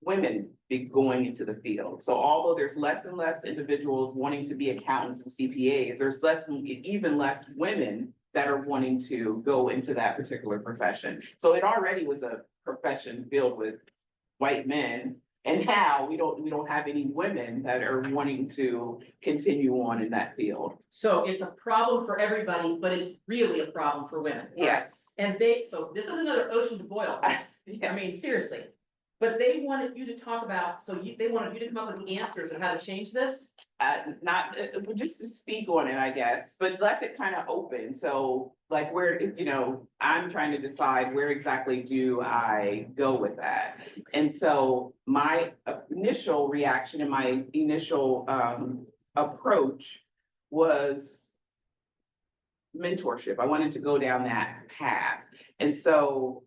women be going into the field. So although there's less and less individuals wanting to be accountants and CPAs, there's even less women that are wanting to go into that particular profession. So it already was a profession filled with white men. And now we don't have any women that are wanting to continue on in that field. So it's a problem for everybody, but it's really a problem for women. all right? Yes. And so this is another ocean to boil, folks. I mean, seriously. But they wanted you to talk about, they wanted you to come up with the answers of how to change this? Just to speak on it, I guess, but left it kind of open. So like where, I'm trying to decide where exactly do I go with that? And so my initial reaction and my initial approach was mentorship. I wanted to go down that path. And so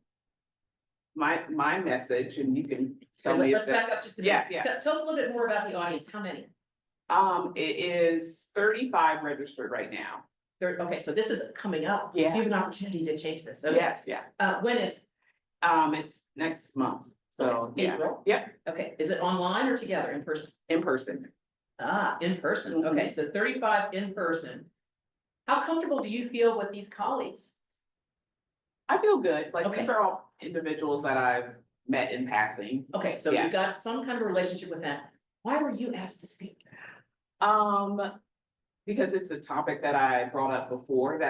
my message, and you can tell me. Let's back up just a minute. Yeah. Tell us a little bit more about the audience. How many? It is 35 registered right now. Okay, so this is coming up. So Yeah. you have an opportunity to change this. Okay. Yeah. When is, It's next month, so, yeah, April? yeah, Okay, is it online or together, in person? in person. In person. Mhm. Okay, so 35 in person. How comfortable do you feel with these colleagues? I feel good, like, Okay. these are all individuals that I've met in passing. Okay, so Yeah. you got some kind of relationship with them. Why were you asked to speak? Because it's a topic that I brought up before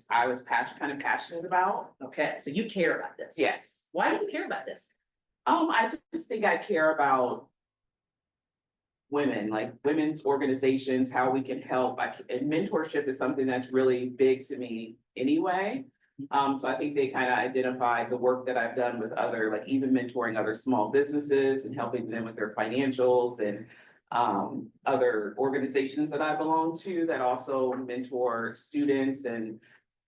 I was kind of passionate about. Okay, so you care about this? Yes. Why do you care about this? I just think I care about women, like women's organizations, how we can help. And mentorship is something that's really big to me anyway. So I think they kind of identify the work that I've done with other, like even mentoring other small businesses and helping them with their financials, and other organizations that I belong to that also mentor students and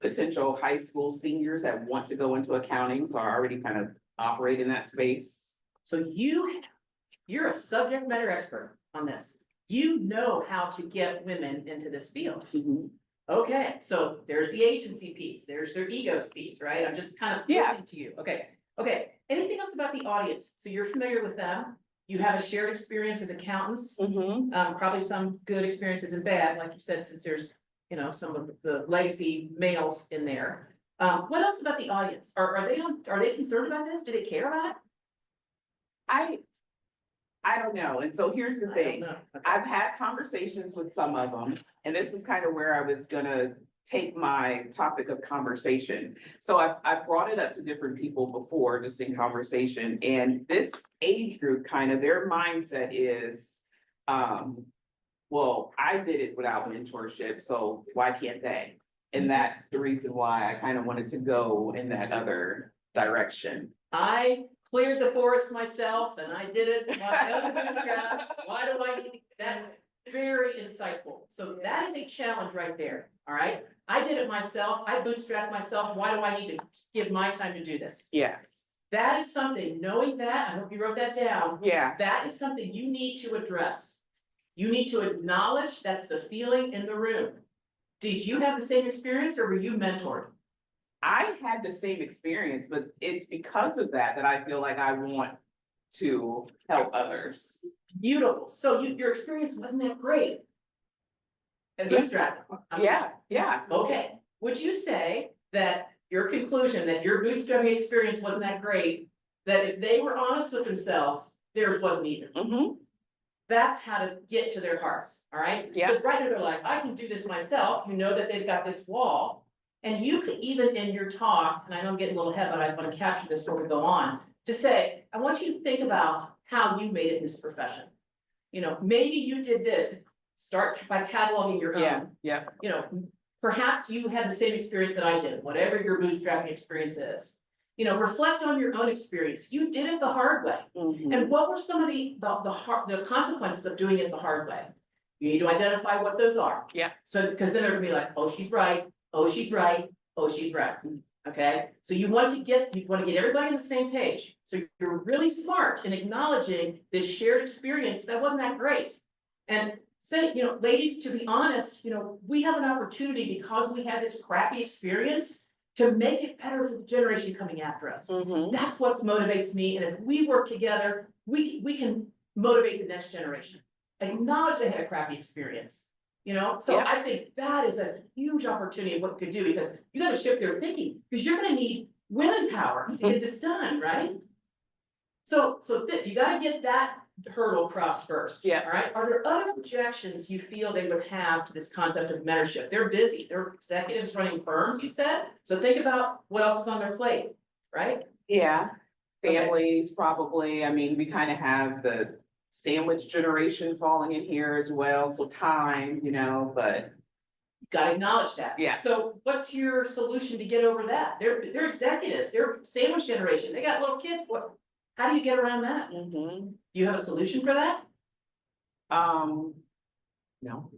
potential high school seniors that want to go into accounting. So I already kind of operate in that space. So you're a subject matter expert on this. You know how to get women into this field. Okay, so there's the agency piece, there's their egos piece, right? I'm just kind of Yeah. listening to you. Okay. Anything else about the audience? So you're familiar with them. You have a shared experience as accountants, probably some good experiences and bad, like you said, since there's, some of the legacy males in there. What else about the audience? Are they concerned about this? Do they care about it? I don't know. And so here's the I don't thing. know. Okay. I've had conversations with some of them, and this is kind of where I was gonna take my topic of conversation. So I've brought it up to different people before, just in conversation, and this age group, kind of their mindset is, well, I did it without mentorship, so why can't they? And that's the reason why I kind of wanted to go in that other direction. I cleared the forest myself and I did it my own bootstraps. Why do I need that? Very insightful. So that is a challenge right there, all right? I did it myself. I bootstrapped myself. Why do I need to give my time to do this? Yes. That is something, knowing that, I hope you wrote that down. Yeah. That is something you need to address. You need to acknowledge that's the feeling in the room. Did you have the same experience or were you mentored? I had the same experience, but it's because of that that I feel like I want to help others. Beautiful. So your experience wasn't that great. And Yes. bootstrapping. Yeah. Okay, would you say that your conclusion that your bootstrapping experience wasn't that great, that if they were honest with themselves, theirs wasn't either? Mm-hmm. That's how to get to their hearts, all right? Yeah. Because right now they're like, I can do this myself, you know that they've got this wall. And you could even in your talk, and I know I'm getting a little ahead, but I want to capture this before we go on, to say, I want you to think about how you made it in this profession. You know, maybe you did this, start by cataloging your own. Yeah. You know, perhaps you had the same experience that I did, whatever your bootstrapping experience is. You know, reflect on your own experience. You did it the hard way. Mhm. And what were some of the consequences of doing it the hard way? You need to identify what those are. Yeah. So, because then they're gonna be like, oh, she's right, oh, she's right, oh, she's right. Okay, so you want to get everybody on the same page. So you're really smart in acknowledging this shared experience that wasn't that great. And say, you know, ladies, to be honest, you know, we have an opportunity because we had this crappy experience to make it better for the generation coming after us. Mhm. That's what motivates me, and if we work together, we can motivate the next generation. Acknowledge they had a crappy experience, you know, so Yeah. I think that is a huge opportunity of what we could do, because you gotta shift their thinking, because you're gonna need women power to get this done, right? So you gotta get that hurdle crossed first. Yeah. All right, are there other objections you feel they would have to this concept of mentorship? They're busy, they're executives running firms, you said, so think about what else is on their plate, right? Yeah. Okay. Families probably, I mean, we kind of have the sandwich generation falling in here as well, so time, you know, but. Gotta acknowledge that. Yeah. So what's your solution to get over that? They're executives, they're sandwich generation, they got little kids, how do you get around that? Mhm. Do you have a solution for that? No.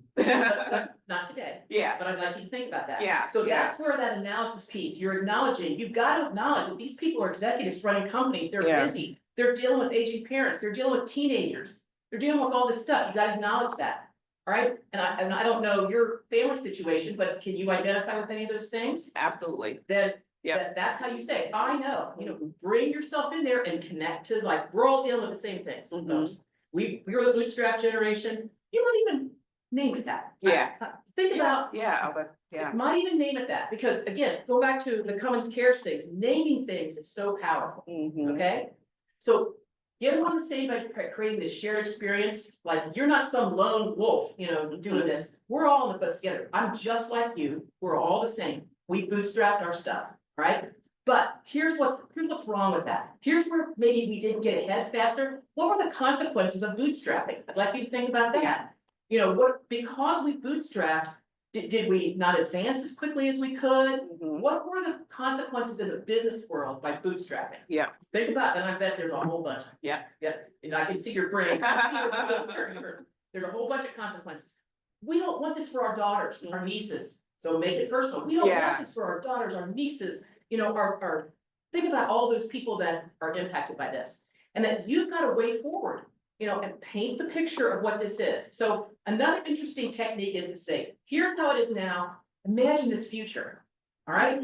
Not today, Yeah, but I'd like you to think about that. Yeah, So yeah. that's where that analysis piece, you're acknowledging, you've got to acknowledge that these people are executives running companies, they're Yeah. busy. They're dealing with aging parents, they're dealing with teenagers, they're dealing with all this stuff, you gotta acknowledge that. All right, and I don't know your family situation, but can you identify with any of those things? absolutely. Then Yeah. that's how you say, I know, you know, bring yourself in there and connect to, like, we're all dealing with the same things, Mhm. folks. We're the bootstrap generation, you might even name it that. Yeah. Think about, Yeah, but, yeah. might even name it that, because again, go back to the Cummins Cares things, naming things is so powerful, Mhm. okay? So get them on the same page, creating this shared experience, like, you're not some lone wolf, you know, doing this. We're all in the bus together, I'm just like you, we're all the same, we bootstrapped our stuff, right? But here's what's wrong with that, here's where maybe we didn't get ahead faster, what were the consequences of bootstrapping? I'd like you to think about that. You know, because we bootstrapped, did we not advance as quickly as we could? Mhm. What were the consequences in the business world by bootstrapping? Yeah. Think about, and I bet there's a whole bunch. Yeah. Yeah, and I can see your brain. I can see your wheels turning. There's a whole bunch of consequences. We don't want this for our daughters, our nieces, so make it personal. We don't Yeah. want this for our daughters, our nieces, you know, our, think about all those people that are impacted by this. And that you've got a way forward, you know, and paint the picture of what this is. So another interesting technique is to say, here's how it is now, imagine this future, all right?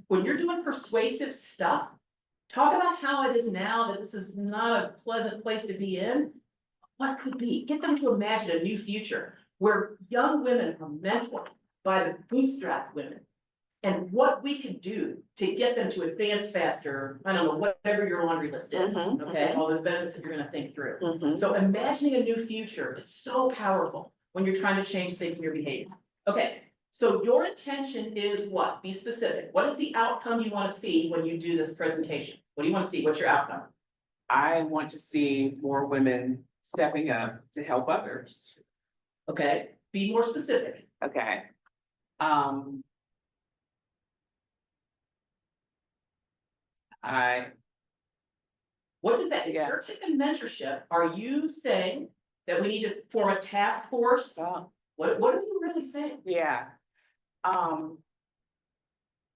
When you're doing persuasive stuff, talk about how it is now, that this is not a pleasant place to be in. What could be? Get them to imagine a new future where young women are mentored by the bootstrap women. And what we can do to get them to advance faster, I don't know, whatever your laundry list is, Mhm, okay? All those benefits that you're gonna think through. Mhm. So imagining a new future is so powerful when you're trying to change things in your behavior. Okay, so your intention is what? Be specific. What is the outcome you want to see when you do this presentation? What do you want to see? What's your outcome? I want to see more women stepping up to help others. Okay, be more specific. Okay. I, What does that, if Yeah. you're taking mentorship, are you saying that we need to form a task force? What are you really saying? yeah.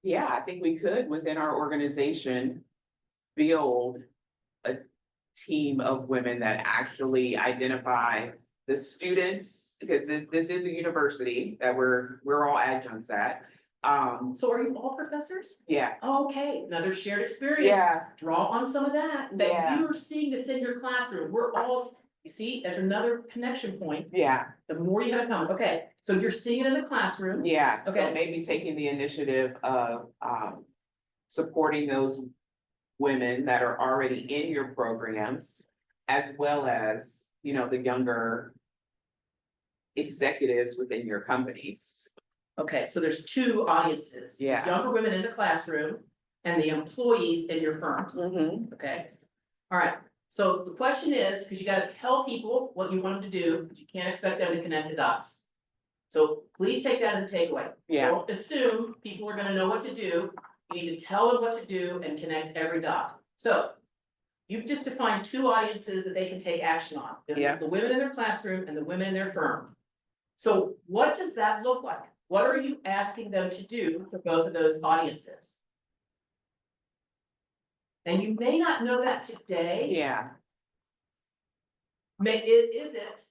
Yeah, I think we could, within our organization, build a team of women that actually identify the students, because this is a university that we're all adjuncts at. So are you all professors? Yeah, Okay, another shared experience. Yeah. Draw on some of that, that Yeah. you're seeing this in your classroom, we're all, you see, there's another connection point. yeah, The more you have in common, okay, so you're seeing it in the classroom. yeah. So Okay. maybe taking the initiative of, supporting those women that are already in your programs, as well as, the younger executives within your companies. Okay, so there's two audiences. Yeah. Younger women in the classroom and the employees in your firms, Mm-hmm. okay? All right, so the question is, because you gotta tell people what you want them to do, but you can't expect them to connect the dots. So please take that as a takeaway. Yeah. Don't assume people are gonna know what to do. You need to tell them what to do and connect every dot. So you've just defined two audiences that they can take action on. Yeah. The women in their classroom and the women in their firm. So what does that look like? What are you asking them to do for both of those audiences? And you may not know that today. Yeah, Is it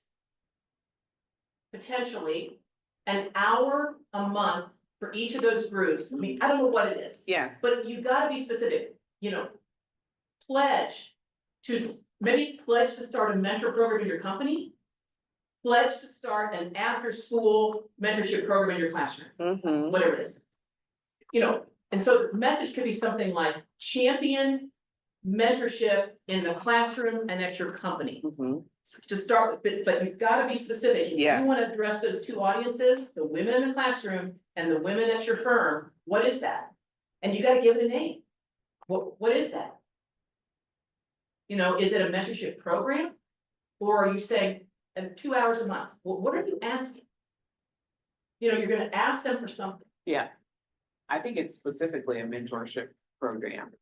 potentially an hour a month for each of those groups? I mean, I don't know what it is. yes, But you gotta be specific, pledge maybe it's pledge to start a mentor program in your company. Pledge to start an after-school mentorship program in your classroom, mm-hmm, whatever it is. And so the message could be something like champion mentorship in the classroom and at your company. mm-hmm, To start with, but you've gotta be specific. If Yeah. you wanna address those two audiences, the women in the classroom and the women at your firm, what is that? And you gotta give it a name. What is that? Is it a mentorship program? Or are you saying, 2 hours a month? What are you asking? You're gonna ask them for something. yeah. I think it's specifically a mentorship program.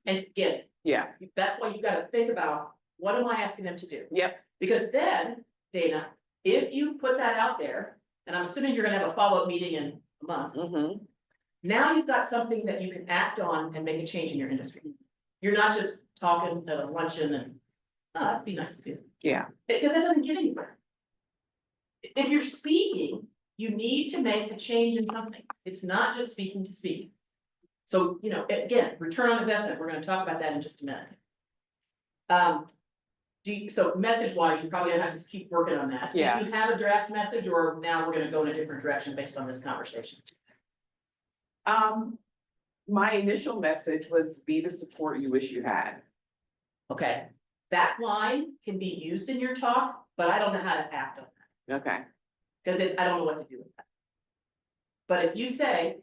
And again, Yeah, that's why you've gotta think about, what am I asking them to do? yep, Because then, Dana, if you put that out there, and I'm assuming you're gonna have a follow-up meeting in a month. mm-hmm, Now you've got something that you can act on and make a change in your industry. You're not just talking at a luncheon and, that'd be nice to do. yeah, Because that doesn't get anywhere. If you're speaking, you need to make a change in something. It's not just speaking to speak. So, again, return on investment, we're gonna talk about that in just a minute. So message wise, you're probably gonna have to keep working on that. Yeah. Do you have a draft message, or now we're gonna go in a different direction based on this conversation? my initial message was be the support you wish you had. Okay, that line can be used in your talk, but I don't know how to act on that, Okay, because I don't know what to do with that. But if you say,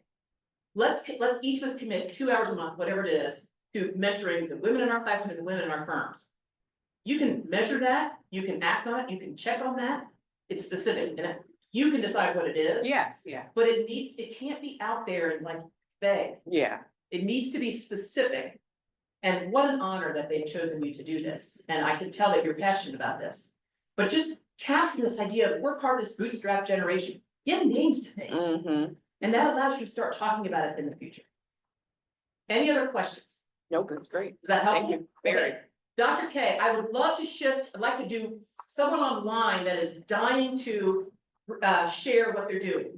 let's each of us commit 2 hours a month, whatever it is, to mentoring the women in our classroom and the women in our firms. You can measure that, you can act on it, you can check on that, it's specific, and you can decide what it is. yes, yeah, But it can't be out there and like vague, yeah, it needs to be specific. And what an honor that they've chosen you to do this, and I can tell that you're passionate about this. But just capture this idea of we're part of this bootstrap generation, give names to things. mm-hmm, And that allows you to start talking about it in the future. Any other questions? nope, that's great, Does that help? thank you, very. Okay. Dr. K, I would love to shift, I'd like to do someone online that is dying to share what they're doing.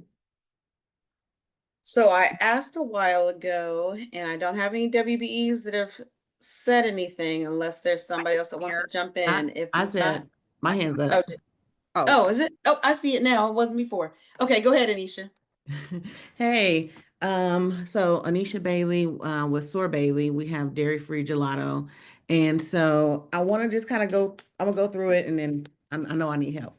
So I asked a while ago, and I don't have any WBEs that have said anything unless there's somebody else that wants to jump in. If I not- said, my hand's Oh, up. oh, is it? Oh, I see it now. It wasn't before. Okay, go ahead, Anisha. Hey, so Anisha Bailey, with Soar Bailey, we have dairy-free gelato. And so I want to just kind of I'm gonna go through it, and then I know I need help.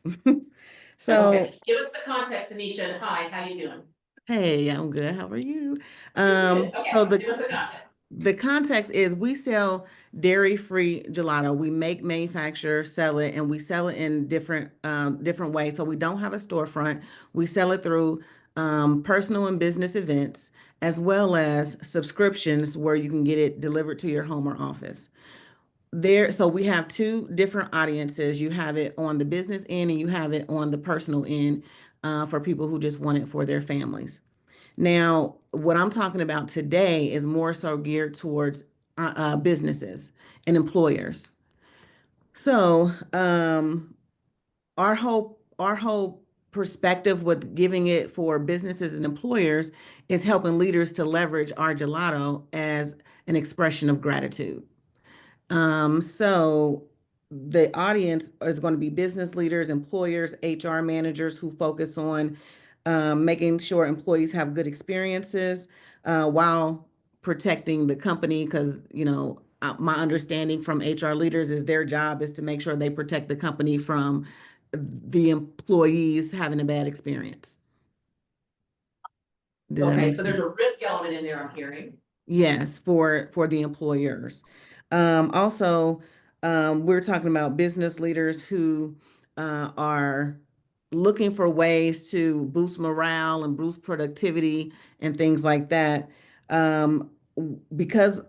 So, Okay, give us the context, Anisha, and hi, how you doing? hey, I'm good. How are you? Good. So Okay, give us the context. the context is we sell dairy-free gelato. We make, manufacture, sell it, and we sell it in different ways. So we don't have a storefront. We sell it through personal and business events, as well as subscriptions where you can get it delivered to your home or office. So we have two different audiences. You have it on the business end and you have it on the personal end for people who just want it for their families. Now, what I'm talking about today is more so geared towards businesses and employers. So our whole perspective with giving it for businesses and employers is helping leaders to leverage our gelato as an expression of gratitude. So the audience is going to be business leaders, employers, HR managers who focus on making sure employees have good experiences while protecting the company. Because, my understanding from HR leaders is their job is to make sure they protect the company from the employees having a bad experience. Does that Okay, make so there's a risk element in there, I'm hearing. Yes, for the employers. Also, we're talking about business leaders who are looking for ways to boost morale and boost productivity and things like that. Because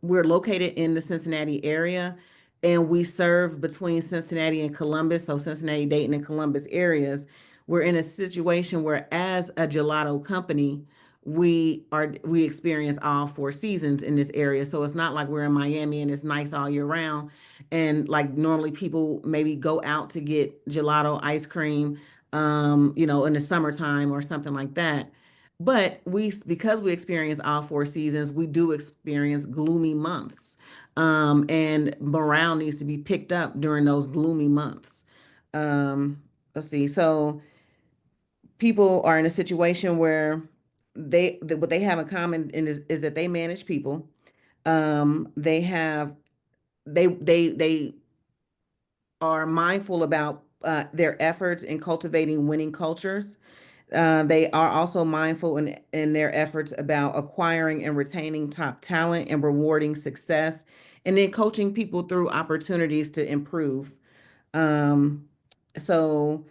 we're located in the Cincinnati area and we serve between Cincinnati and Columbus, so Cincinnati, Dayton, and Columbus areas, we're in a situation where as a gelato company, we experience all four seasons in this area. So it's not like we're in Miami and it's nice all year round. And like normally people maybe go out to get gelato ice cream, in the summertime or something like that. But because we experience all four seasons, we do experience gloomy months. And morale needs to be picked up during those gloomy months. Let's see. So people are in a situation where what they have in common is that they manage people. They are mindful about their efforts in cultivating winning cultures. They are also mindful in their efforts about acquiring and retaining top talent and rewarding success, and then coaching people through opportunities to improve. So,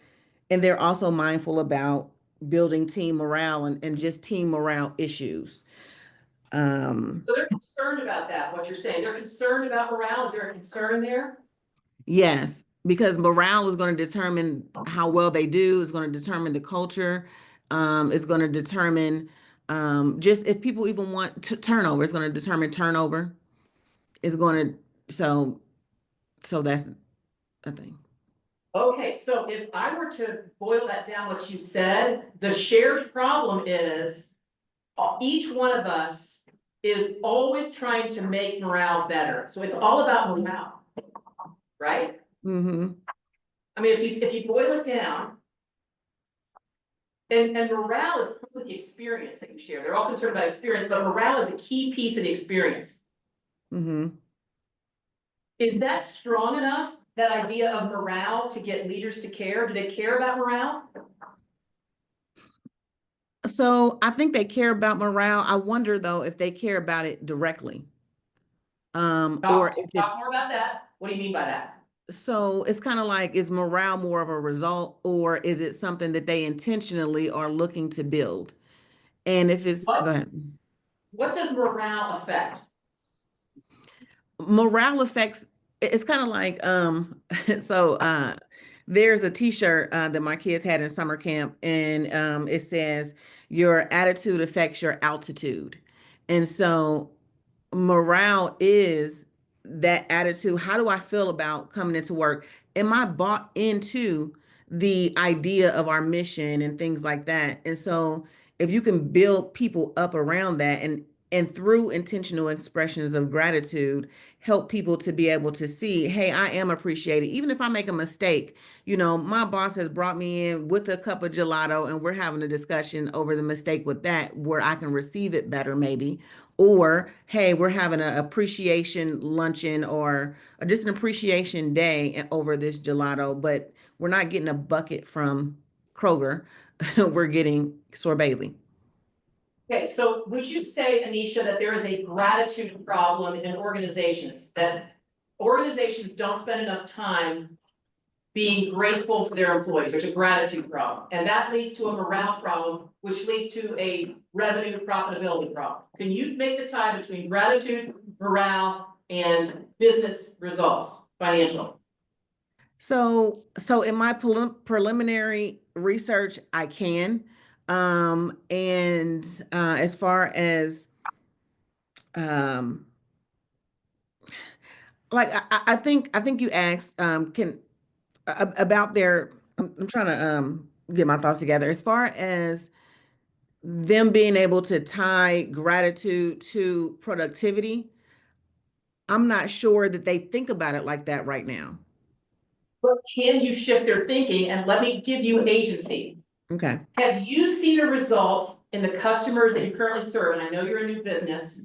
and they're also mindful about building team morale and just team morale issues. So they're concerned about that, what you're saying. They're concerned about morale. Is there a concern there? Yes, because morale is going to determine how well they do, is going to determine the culture, is going to determine just if people even want turnover, it's going to determine turnover. It's going to, so that's a thing. Okay, so if I were to boil that down, what you said, the shared problem is each one of us is always trying to make morale better. So it's all about morale, right? Mm-hmm. I mean, if you boil it down, and morale is part of the experience that you share. They're all concerned about experience, but morale is a key piece of the experience. Mm-hmm. Is that strong enough, that idea of morale, to get leaders to care? Do they care about morale? So I think they care about morale. I wonder though if they care about it directly. Or if Talk it's more about that. What do you mean by that? so it's kind of like, is morale more of a result or is it something that they intentionally are looking to build? And if it's, What? go ahead. What does morale affect? Morale affects, it's kind of like, so there's a t-shirt that my kids had in summer camp and it says, your attitude affects your altitude. And so morale is that attitude. How do I feel about coming into work? Am I bought into the idea of our mission and things like that? And so if you can build people up around that and through intentional expressions of gratitude, help people to be able to see, hey, I am appreciated. Even if I make a mistake, my boss has brought me in with a cup of gelato and we're having a discussion over the mistake with that, where I can receive it better maybe. Or, hey, we're having an appreciation luncheon or just an appreciation day over this gelato, but we're not getting a bucket from Kroger. We're getting sorbet. Okay, so would you say, Anisha, that there is a gratitude problem in organizations, that organizations don't spend enough time being grateful for their employees. There's a gratitude problem. And that leads to a morale problem, which leads to a revenue profitability problem. Can you make the tie between gratitude, morale, and business results, financial? So in my preliminary research, I can. And as far as like I think you asked can about their I'm trying to get my thoughts together as far as them being able to tie gratitude to productivity. I'm not sure that they think about it like that right now. But can you shift their thinking? And let me give you agency. Okay. Have you seen a result in the customers that you currently serve, and I know you're a new business,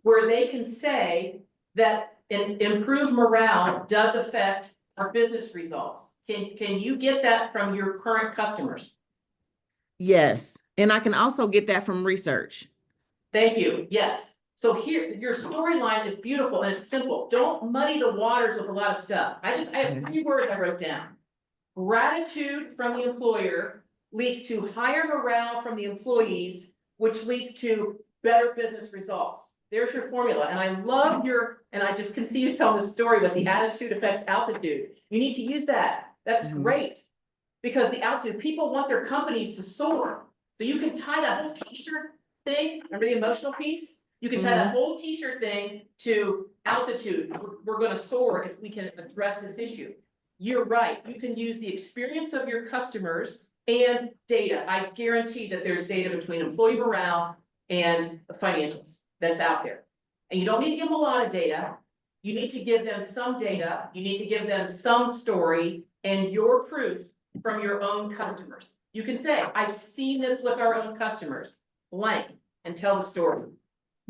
where they can say that improved morale does affect our business results? Can you get that from your current customers? Yes. And I can also get that from research. Thank you. Yes. So here, your storyline is beautiful and it's simple. Don't muddy the waters with a lot of stuff. I have 3 words I wrote down. Gratitude from the employer leads to higher morale from the employees, which leads to better business results. There's your formula. And I love and I just can see you telling the story with the attitude affects altitude. You need to use that. That's great. Because the altitude, people want their companies to soar. So you can tie that whole t-shirt thing, remember the emotional piece? You can tie that whole t-shirt thing to altitude. We're gonna soar if we can address this issue. You're right, you can use the experience of your customers and data. I guarantee that there's data between employee morale and financials that's out there. And you don't need to give them a lot of data. You need to give them some data, you need to give them some story and your proof from your own customers. You can say, I've seen this with our own customers, blank, and tell the story.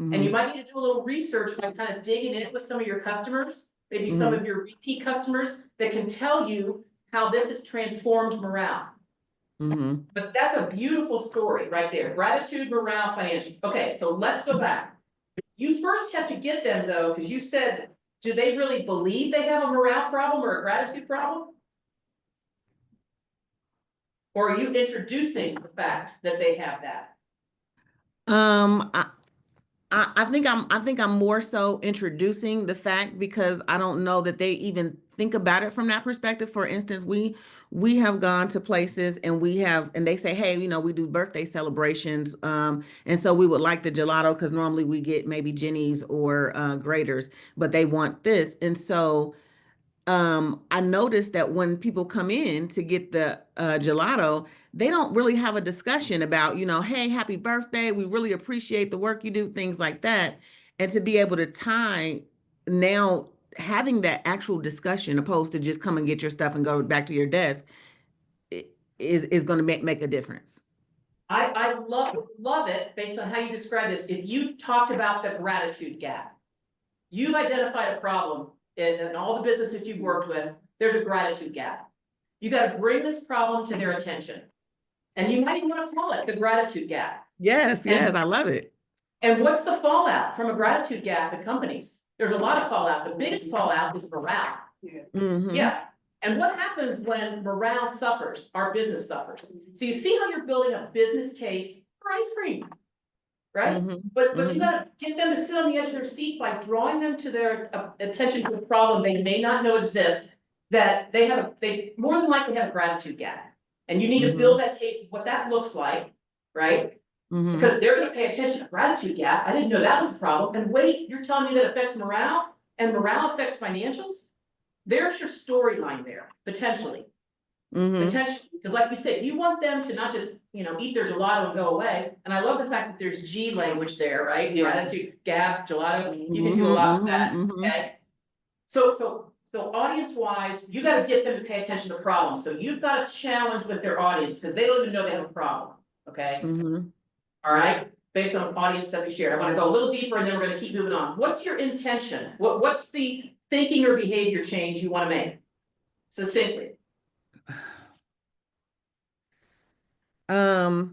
And you might need to do a little research by kind of digging in with some of your customers, maybe some of your repeat customers that can tell you how this has transformed morale. But that's a beautiful story right there. Gratitude, morale, financials. Okay, so let's go back. You first have to get them though, because you said, do they really believe they have a morale problem or a gratitude problem? Or are you introducing the fact that they have that? I think I'm more so introducing the fact because I don't know that they even think about it from that perspective. For instance, we have gone to places and they say, hey, we do birthday celebrations. And so we would like the gelato because normally we get maybe Jenny's or Grater's, but they want this. And so I noticed that when people come in to get the gelato, they don't really have a discussion about, hey, happy birthday. We really appreciate the work you do, things like that. And to be able to tie now having that actual discussion opposed to just come and get your stuff and go back to your desk is going to make a difference. I love it based on how you describe this. If you talked about the gratitude gap, you've identified a problem in all the businesses you've worked with, there's a gratitude gap. You got to bring this problem to their attention. And you might even want to call it the gratitude gap. Yes, I love it. And what's the fallout from a gratitude gap in companies? There's a lot of fallout. The biggest fallout is morale. Yeah. And what happens when morale suffers? Our business suffers. So you see how you're building a business case for ice cream, right? But you gotta get them to sit on the edge of their seat by drawing them to their attention to a problem they may not know exists, that they more than likely have a gratitude gap. And you need to build that case of what that looks like, right? Because they're gonna pay attention to gratitude gap. I didn't know that was a problem. And wait, you're telling me that affects morale and morale affects financials? There's your storyline there, potentially. Potentially, because like you said, you want them to not just, eat their gelato and go away. And I love the fact that there's G language there, right? Gratitude, gap, gelato, you can do a lot with that, okay? So audience wise, you gotta get them to pay attention to problems. So you've got a challenge with their audience because they don't even know they have a problem, okay? All right, based on audience stuff you shared. I want to go a little deeper and then we're going to keep moving on. What's your intention? What's the thinking or behavior change you want to make? Succinctly. I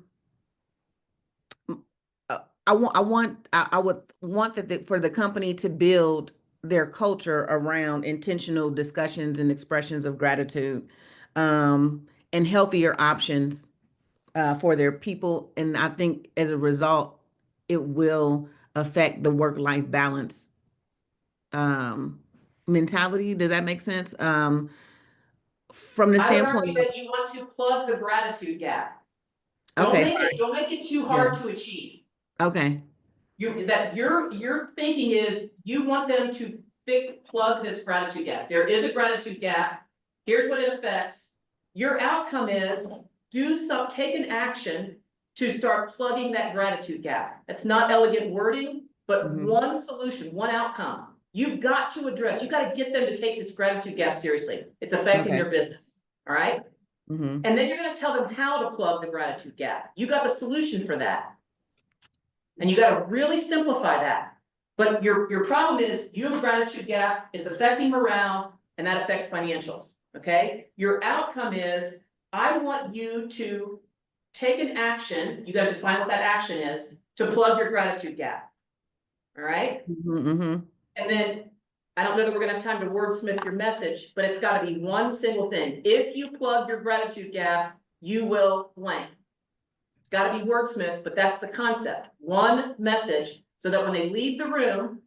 would want that for the company to build their culture around intentional discussions and expressions of gratitude, and healthier options for their people. And I think as a result, it will affect the work-life balance mentality. Does that make sense? From the I would argue standpoint, that you want to plug the gratitude gap. Don't okay, don't make it too hard to achieve. okay, Your thinking is you want them to plug this gratitude gap. There is a gratitude gap. Here's what it affects. Your outcome is take an action to start plugging that gratitude gap. That's not elegant wording, but Mhm. one solution, one outcome. You've got to address, you got to get them to take this gratitude gap seriously. It's affecting Okay. their business. All right. Mhm. And then you're going to tell them how to plug the gratitude gap. You got the solution for that. And you got to really simplify that. But your problem is you have a gratitude gap, it's affecting morale, and that affects financials. Okay? Your outcome is I want you to take an action, you got to define what that action is, to plug your gratitude gap. All right? Mhm, mhm. And then I don't know that we're gonna have time to wordsmith your message, but it's gotta be one single thing. If you plug your gratitude gap, you will blank. It's gotta be wordsmith, but that's the concept. One message, so that when they leave the room,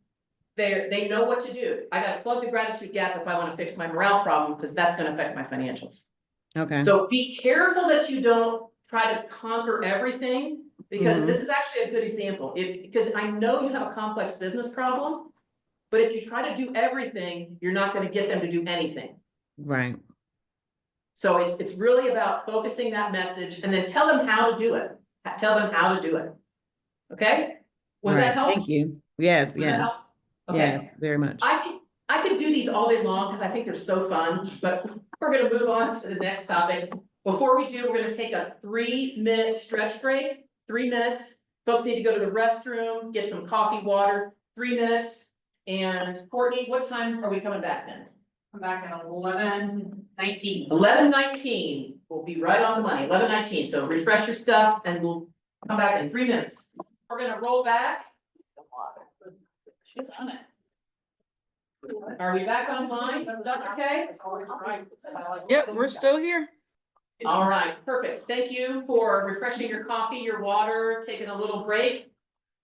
they know what to do. I gotta plug the gratitude gap if I wanna fix my morale problem, because that's gonna affect my financials. Okay. So be careful that you don't try to conquer everything, because Mhm. this is actually a good example. Because I know you have a complex business problem, but if you try to do everything, you're not gonna get them to do anything. Right. So it's really about focusing that message and then tell them how to do it. Tell them how to do it. Okay? Was Right. that helpful? Thank you. Yes, Was that yes, helpful? Okay. yes, very much. I could do these all day long because I think they're so fun, but we're gonna move on to the next topic. Before we do, we're gonna take a 3-minute stretch break, 3 minutes. Folks need to go to the restroom, get some coffee, water, 3 minutes. And Courtney, what time are we coming back then? Come back at 11:19. 11:19, we'll be right on the money, 11:19, so refresh your stuff and we'll come back in 3 minutes. We're gonna roll back. She's on it. Are we back online, Dr. K? It's always right. I like- Yep, we're still here. All right, perfect, thank you for refreshing your coffee, your water, taking a little break.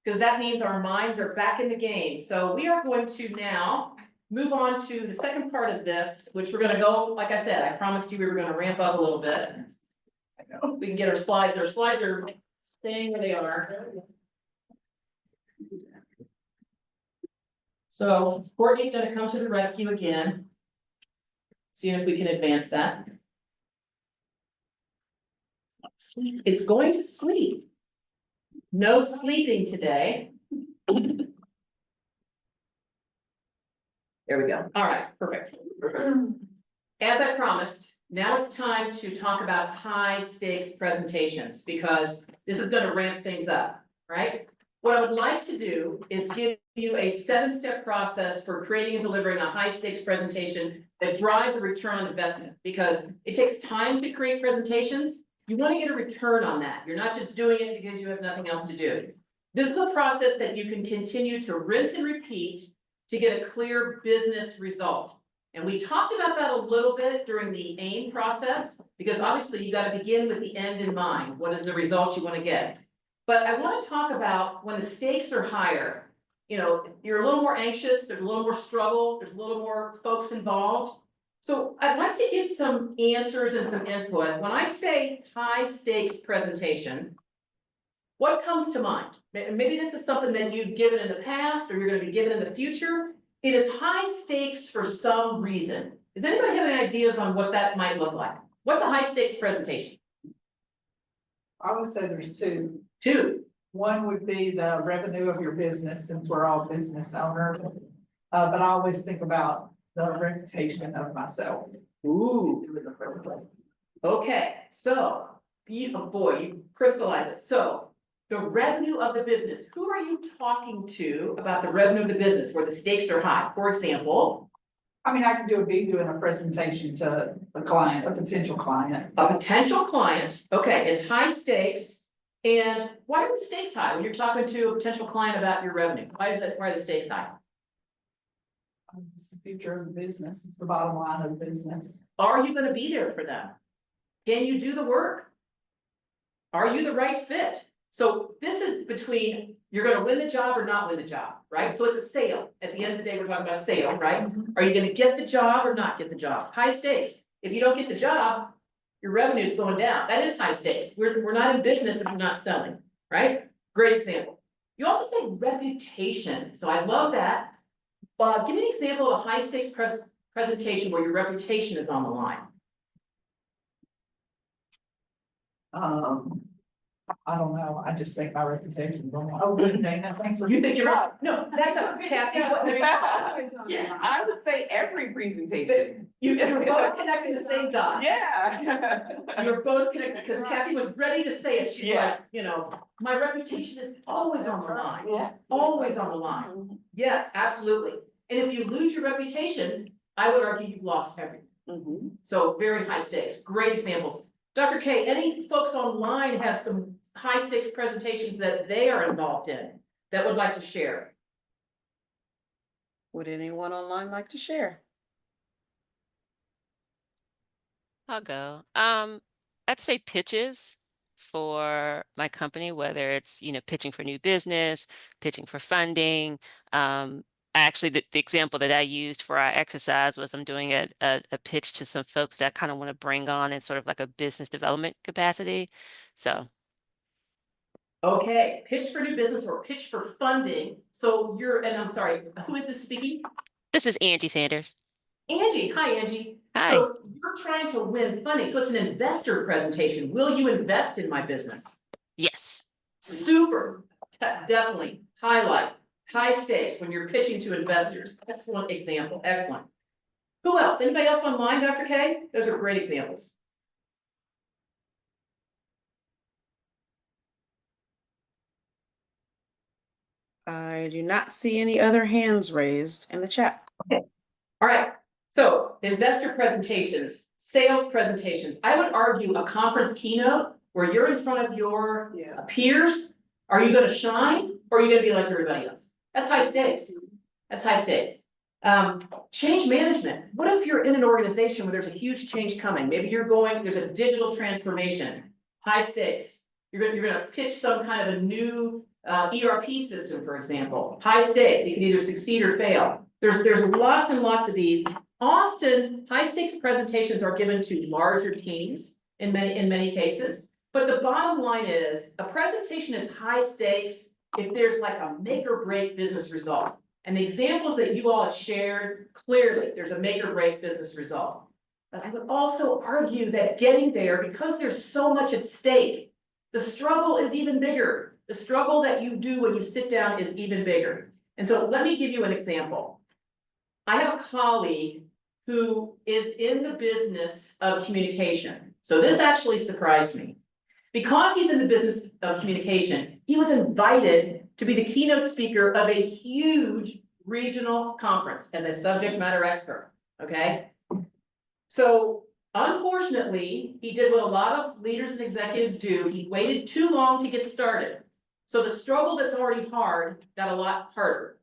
Because that means our minds are back in the game, so we are going to now move on to the second part of this, which we're gonna go, like I said, I promised you we were gonna ramp up a little bit. We can get our slides are staying where they are. So Courtney's gonna come to the rescue again. Seeing if we can advance that. It's going to sleep. No sleeping today. There we go. All right, perfect. As I promised, now it's time to talk about high stakes presentations because this is gonna ramp things up, right? What I would like to do is give you a 7-step process for creating and delivering a high stakes presentation that drives a return on investment, because it takes time to create presentations. You want to get a return on that. You're not just doing it because you have nothing else to do. This is a process that you can continue to rinse and repeat to get a clear business result. And we talked about that a little bit during the AIM process, because obviously you got to begin with the end in mind. What is the result you want to get? But I want to talk about when the stakes are higher, you know, you're a little more anxious, there's a little more struggle, there's a little more folks involved. So I'd like to get some answers and some input. When I say high stakes presentation, what comes to mind? Maybe this is something that you've given in the past or you're going to be given in the future. It is high stakes for some reason. Does anybody have any ideas on what that might look like? What's a high stakes presentation? I would say there's two. Two. One would be the revenue of your business, since we're all business owners. But I always think about the reputation of myself. Ooh. Okay, so you crystallize it. So the revenue of the business, who are you talking to about the revenue of the business where the stakes are high? For example, I mean, I could be doing a presentation to a client, a potential client. a potential client. Okay, it's high stakes. And why are the stakes high when you're talking to a potential client about your revenue? Why are the stakes high? It's the future of the business. It's the bottom line of the business. Are you gonna be there for them? Can you do the work? Are you the right fit? So this is between, you're gonna win the job or not win the job, right? So it's a sale. At the end of the day, we're talking about sale, right? Are you gonna get the job or not get the job? High stakes. If you don't get the job, your revenue is going down. That is high stakes. We're not in business if you're not selling, right? Great example. You also say reputation. So I love that. Give me an example of a high stakes presentation where your reputation is on the line. I don't know. I just think my reputation is on. Oh, good, Dana. Thanks for. You think you're right? No, that's a Kathy. Yeah, I would say every presentation. You're both connecting the same dot. Yeah. You're both connected, because Kathy was ready to say it. She's Yeah. like, you know, my reputation is always on the line, Yeah. always on the line. Yes, absolutely. And if you lose your reputation, I would argue you've lost everything. Mhm. So very high stakes, great examples. Dr. K, any folks online have some high stakes presentations that they are involved in that would like to share? Would anyone online like to share? I'll go. I'd say pitches for my company, whether it's, pitching for new business, pitching for funding. Actually, the example that I used for our exercise was I'm doing a pitch to some folks that I kind of want to bring on in sort of like a business development capacity. So Okay, pitch for new business or pitch for funding. So and I'm sorry, who is this speaking? this is Angie Sanders. Angie, hi Angie. Hi. So you're trying to win funding, so it's an investor presentation. Will you invest in my business? Yes. Super, definitely, highlight, high stakes when you're pitching to investors. Excellent example, excellent. Who else? Anybody else online, Dr. K? Those are great examples. I do not see any other hands raised in the chat. All right, so investor presentations, sales presentations. I would argue a conference keynote where you're in front of your peers. Are you gonna shine or are you gonna be like everybody else? That's high stakes. That's high stakes. Change management. What if you're in an organization where there's a huge change coming? Maybe there's a digital transformation, high stakes. You're gonna pitch some kind of a new ERP system, for example, high stakes. You can either succeed or fail. There's lots and lots of these. Often, high stakes presentations are given to larger teams in many cases. But the bottom line is, a presentation is high stakes if there's like a make or break business result. And the examples that you all have shared, clearly, there's a make or break business result. But I would also argue that getting there, because there's so much at stake, the struggle is even bigger. The struggle that you do when you sit down is even bigger. And so let me give you an example. I have a colleague who is in the business of communication. So this actually surprised me. Because he's in the business of communication, he was invited to be the keynote speaker of a huge regional conference as a subject matter expert, okay? So unfortunately, he did what a lot of leaders and executives do. He waited too long to get started. So the struggle that's already hard got a lot harder.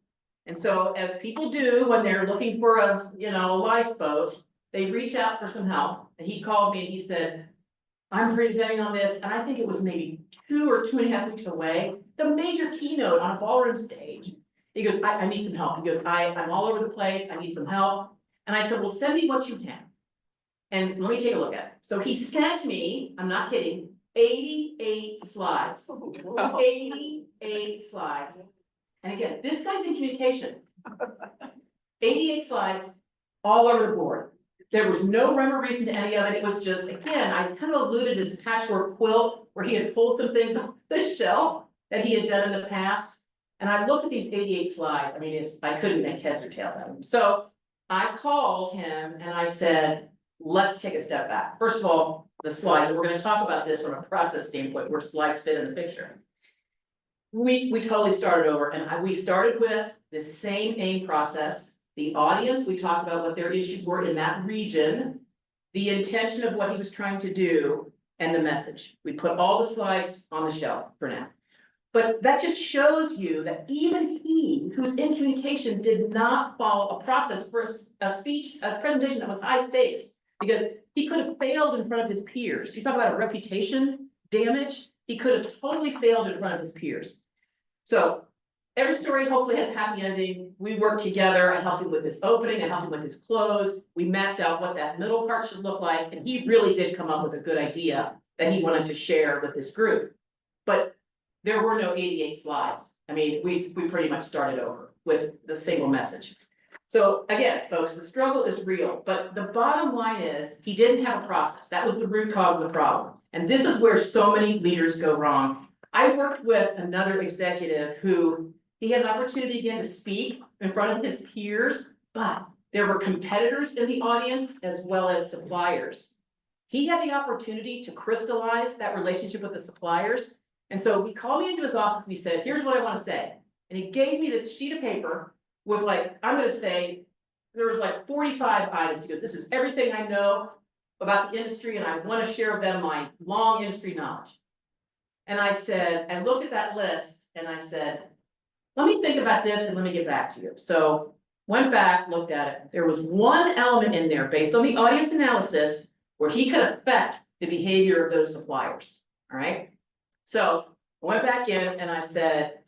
And so as people do when they're looking for a lifeboat, they reach out for some help. And he called me and he said, I'm presenting on this, and I think it was maybe 2 or 2.5 weeks away, the major keynote on a ballroom stage. He goes, I need some help. He goes, I'm all over the place, I need some help. And I said, well, send me what you have. And let me take a look at it. So he sent me, I'm not kidding, 88 slides. 88 slides. And again, this guy's in communication. 88 slides all over the board. There was no rhyme or reason to any of it. It was just, again, I kind of alluded to this patchwork quilt where he had pulled some things off the shelf that he had done in the past. And I looked at these 88 slides. I mean, I couldn't make heads or tails out of them. So I called him and I said, let's take a step back. First of all, the slides, and we're going to talk about this from a process standpoint where slides fit in the picture. We totally started over, and we started with the same AIM process. The audience, we talked about what their issues were in that region, the intention of what he was trying to do, and the message. We put all the slides on the shelf for now. But that just shows you that even he, who's in communication, did not follow a process for a speech, a presentation that was high stakes. Because he could have failed in front of his peers. You talk about a reputation damage, he could have totally failed in front of his peers. So every story hopefully has a happy ending. We worked together. I helped him with his opening, I helped him with his close. We mapped out what that middle part should look like, and he really did come up with a good idea that he wanted to share with this group. But there were no 88 slides. I mean, we pretty much started over with the single message. So again, folks, the struggle is real, but the bottom line is he didn't have a process. That was the root cause of the problem. And this is where so many leaders go wrong. I worked with another executive who he had an opportunity again to speak in front of his peers, but there were competitors in the audience as well as suppliers. He had the opportunity to crystallize that relationship with the suppliers. And so he called me into his office and he said, here's what I want to say. And he gave me this sheet of paper with like, I'm gonna say, there was like 45 items. He goes, this is everything I know about the industry and I want to share with them my long industry knowledge. And I said, I looked at that list and I said, let me think about this and let me get back to you. So went back, looked at it. There was one element in there based on the audience analysis where he could affect the behavior of those suppliers, all right? So I went back in and I said,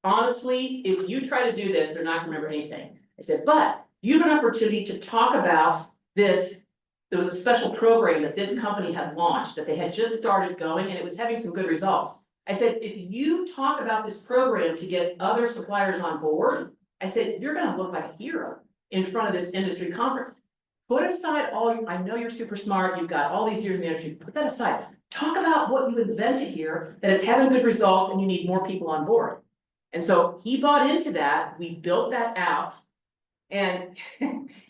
honestly, if you try to do this, they're not gonna remember anything. I said, but you have an opportunity to talk about this. There was a special program that this company had launched that they had just started going and it was having some good results. I said, if you talk about this program to get other suppliers on board, I said, you're gonna look like a hero in front of this industry conference. Put aside I know you're super smart, you've got all these years in the industry, put that aside. Talk about what you invented here, that it's having good results and you need more people on board. And so he bought into that, we built that out. And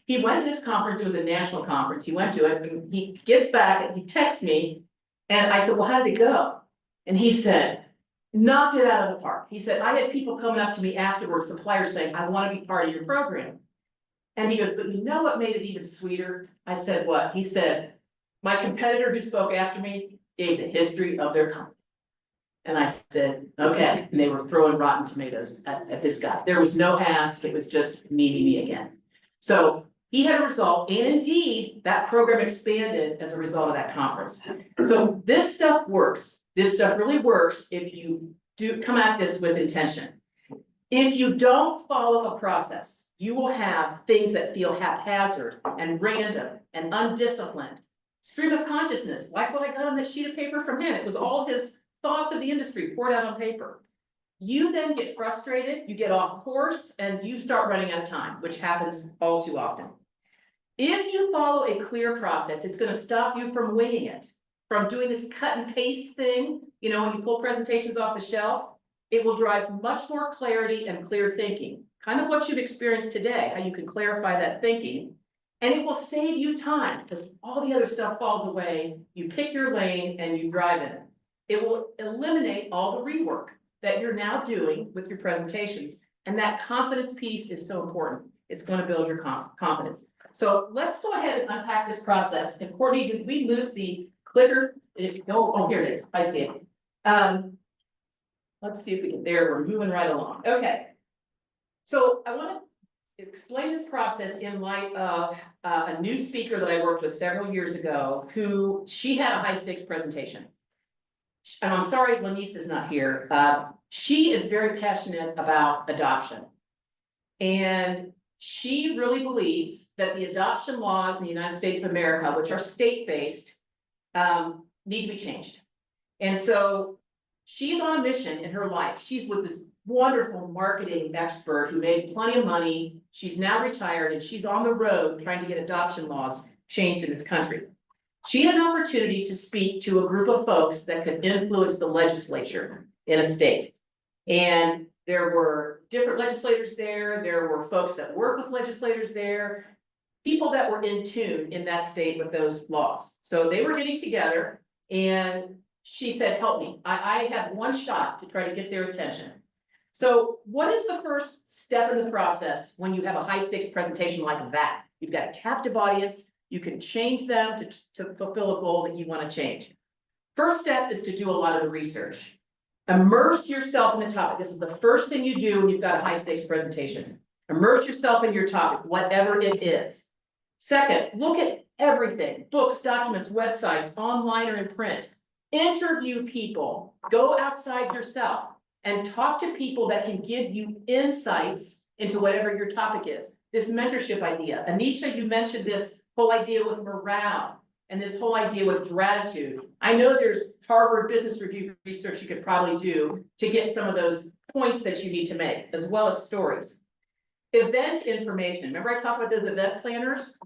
he went to this conference, it was a national conference, he went to it, and he gets back and he texts me. And I said, well, how did it go? And he said, knocked it out of the park. He said, I had people coming up to me afterwards, suppliers saying, I want to be part of your program. And he goes, but you know what made it even sweeter? I said, what? He said, my competitor who spoke after me gave the history of their company. And I said, okay, and they were throwing rotten tomatoes at this guy. There was no ask, it was just me again. So he had a result, and indeed, that program expanded as a result of that conference. So this stuff works. This stuff really works if you do come at this with intention. If you don't follow a process, you will have things that feel haphazard and random and undisciplined. Stream of consciousness, like what I got on that sheet of paper from him. It was all his thoughts of the industry poured out on paper. You then get frustrated, you get off course, and you start running out of time, which happens all too often. If you follow a clear process, it's going to stop you from winging it, from doing this cut and paste thing. You know, when you pull presentations off the shelf, it will drive much more clarity and clear thinking. Kind of what you've experienced today, how you can clarify that thinking. And it will save you time because all the other stuff falls away. You pick your lane and you drive in it. It will eliminate all the rework that you're now doing with your presentations. And that confidence piece is so important. It's going to build your confidence. So let's go ahead and unpack this process. And Courtney, did we lose the clicker? Oh, here it is. I see it. Let's see if we can, there, we're moving right along. Okay. So I want to explain this process in light of a new speaker that I worked with several years ago, who she had a high stakes presentation. And I'm sorry, Lanice is not here. She is very passionate about adoption. And she really believes that the adoption laws in the United States of America, which are state-based, need to be changed. And so she's on a mission in her life. She was this wonderful marketing expert who made plenty of money. She's now retired and she's on the road trying to get adoption laws changed in this country. She had an opportunity to speak to a group of folks that could influence the legislature in a state. And there were different legislators there. There were folks that work with legislators there, people that were in tune in that state with those laws. So they were getting together and she said, help me. I have one shot to try to get their attention. So what is the first step in the process when you have a high stakes presentation like that? You've got a captive audience. You can change them to fulfill a goal that you want to change. First step is to do a lot of the research. Immerse yourself in the topic. This is the first thing you do when you've got a high stakes presentation. Immerse yourself in your topic, whatever it is. Second, look at everything, books, documents, websites, online or in print. Interview people, go outside yourself and talk to people that can give you insights into whatever your topic is. This mentorship idea, Anisha, you mentioned this whole idea with morale and this whole idea with gratitude. I know there's Harvard Business Review research you could probably do to get some of those points that you need to make, as well as stories. Event information, remember I talked about those event planners?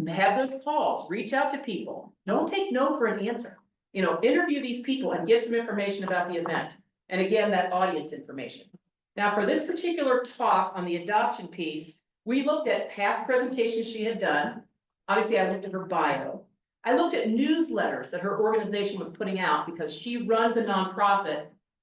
Have those calls, reach out to people, don't take no for an answer. You know, interview these people and get some information about the event. And again, that audience information. Now, for this particular talk on the adoption piece, we looked at past presentations she had done. Obviously, I looked at her bio. I looked at newsletters that her organization was putting out because she runs a nonprofit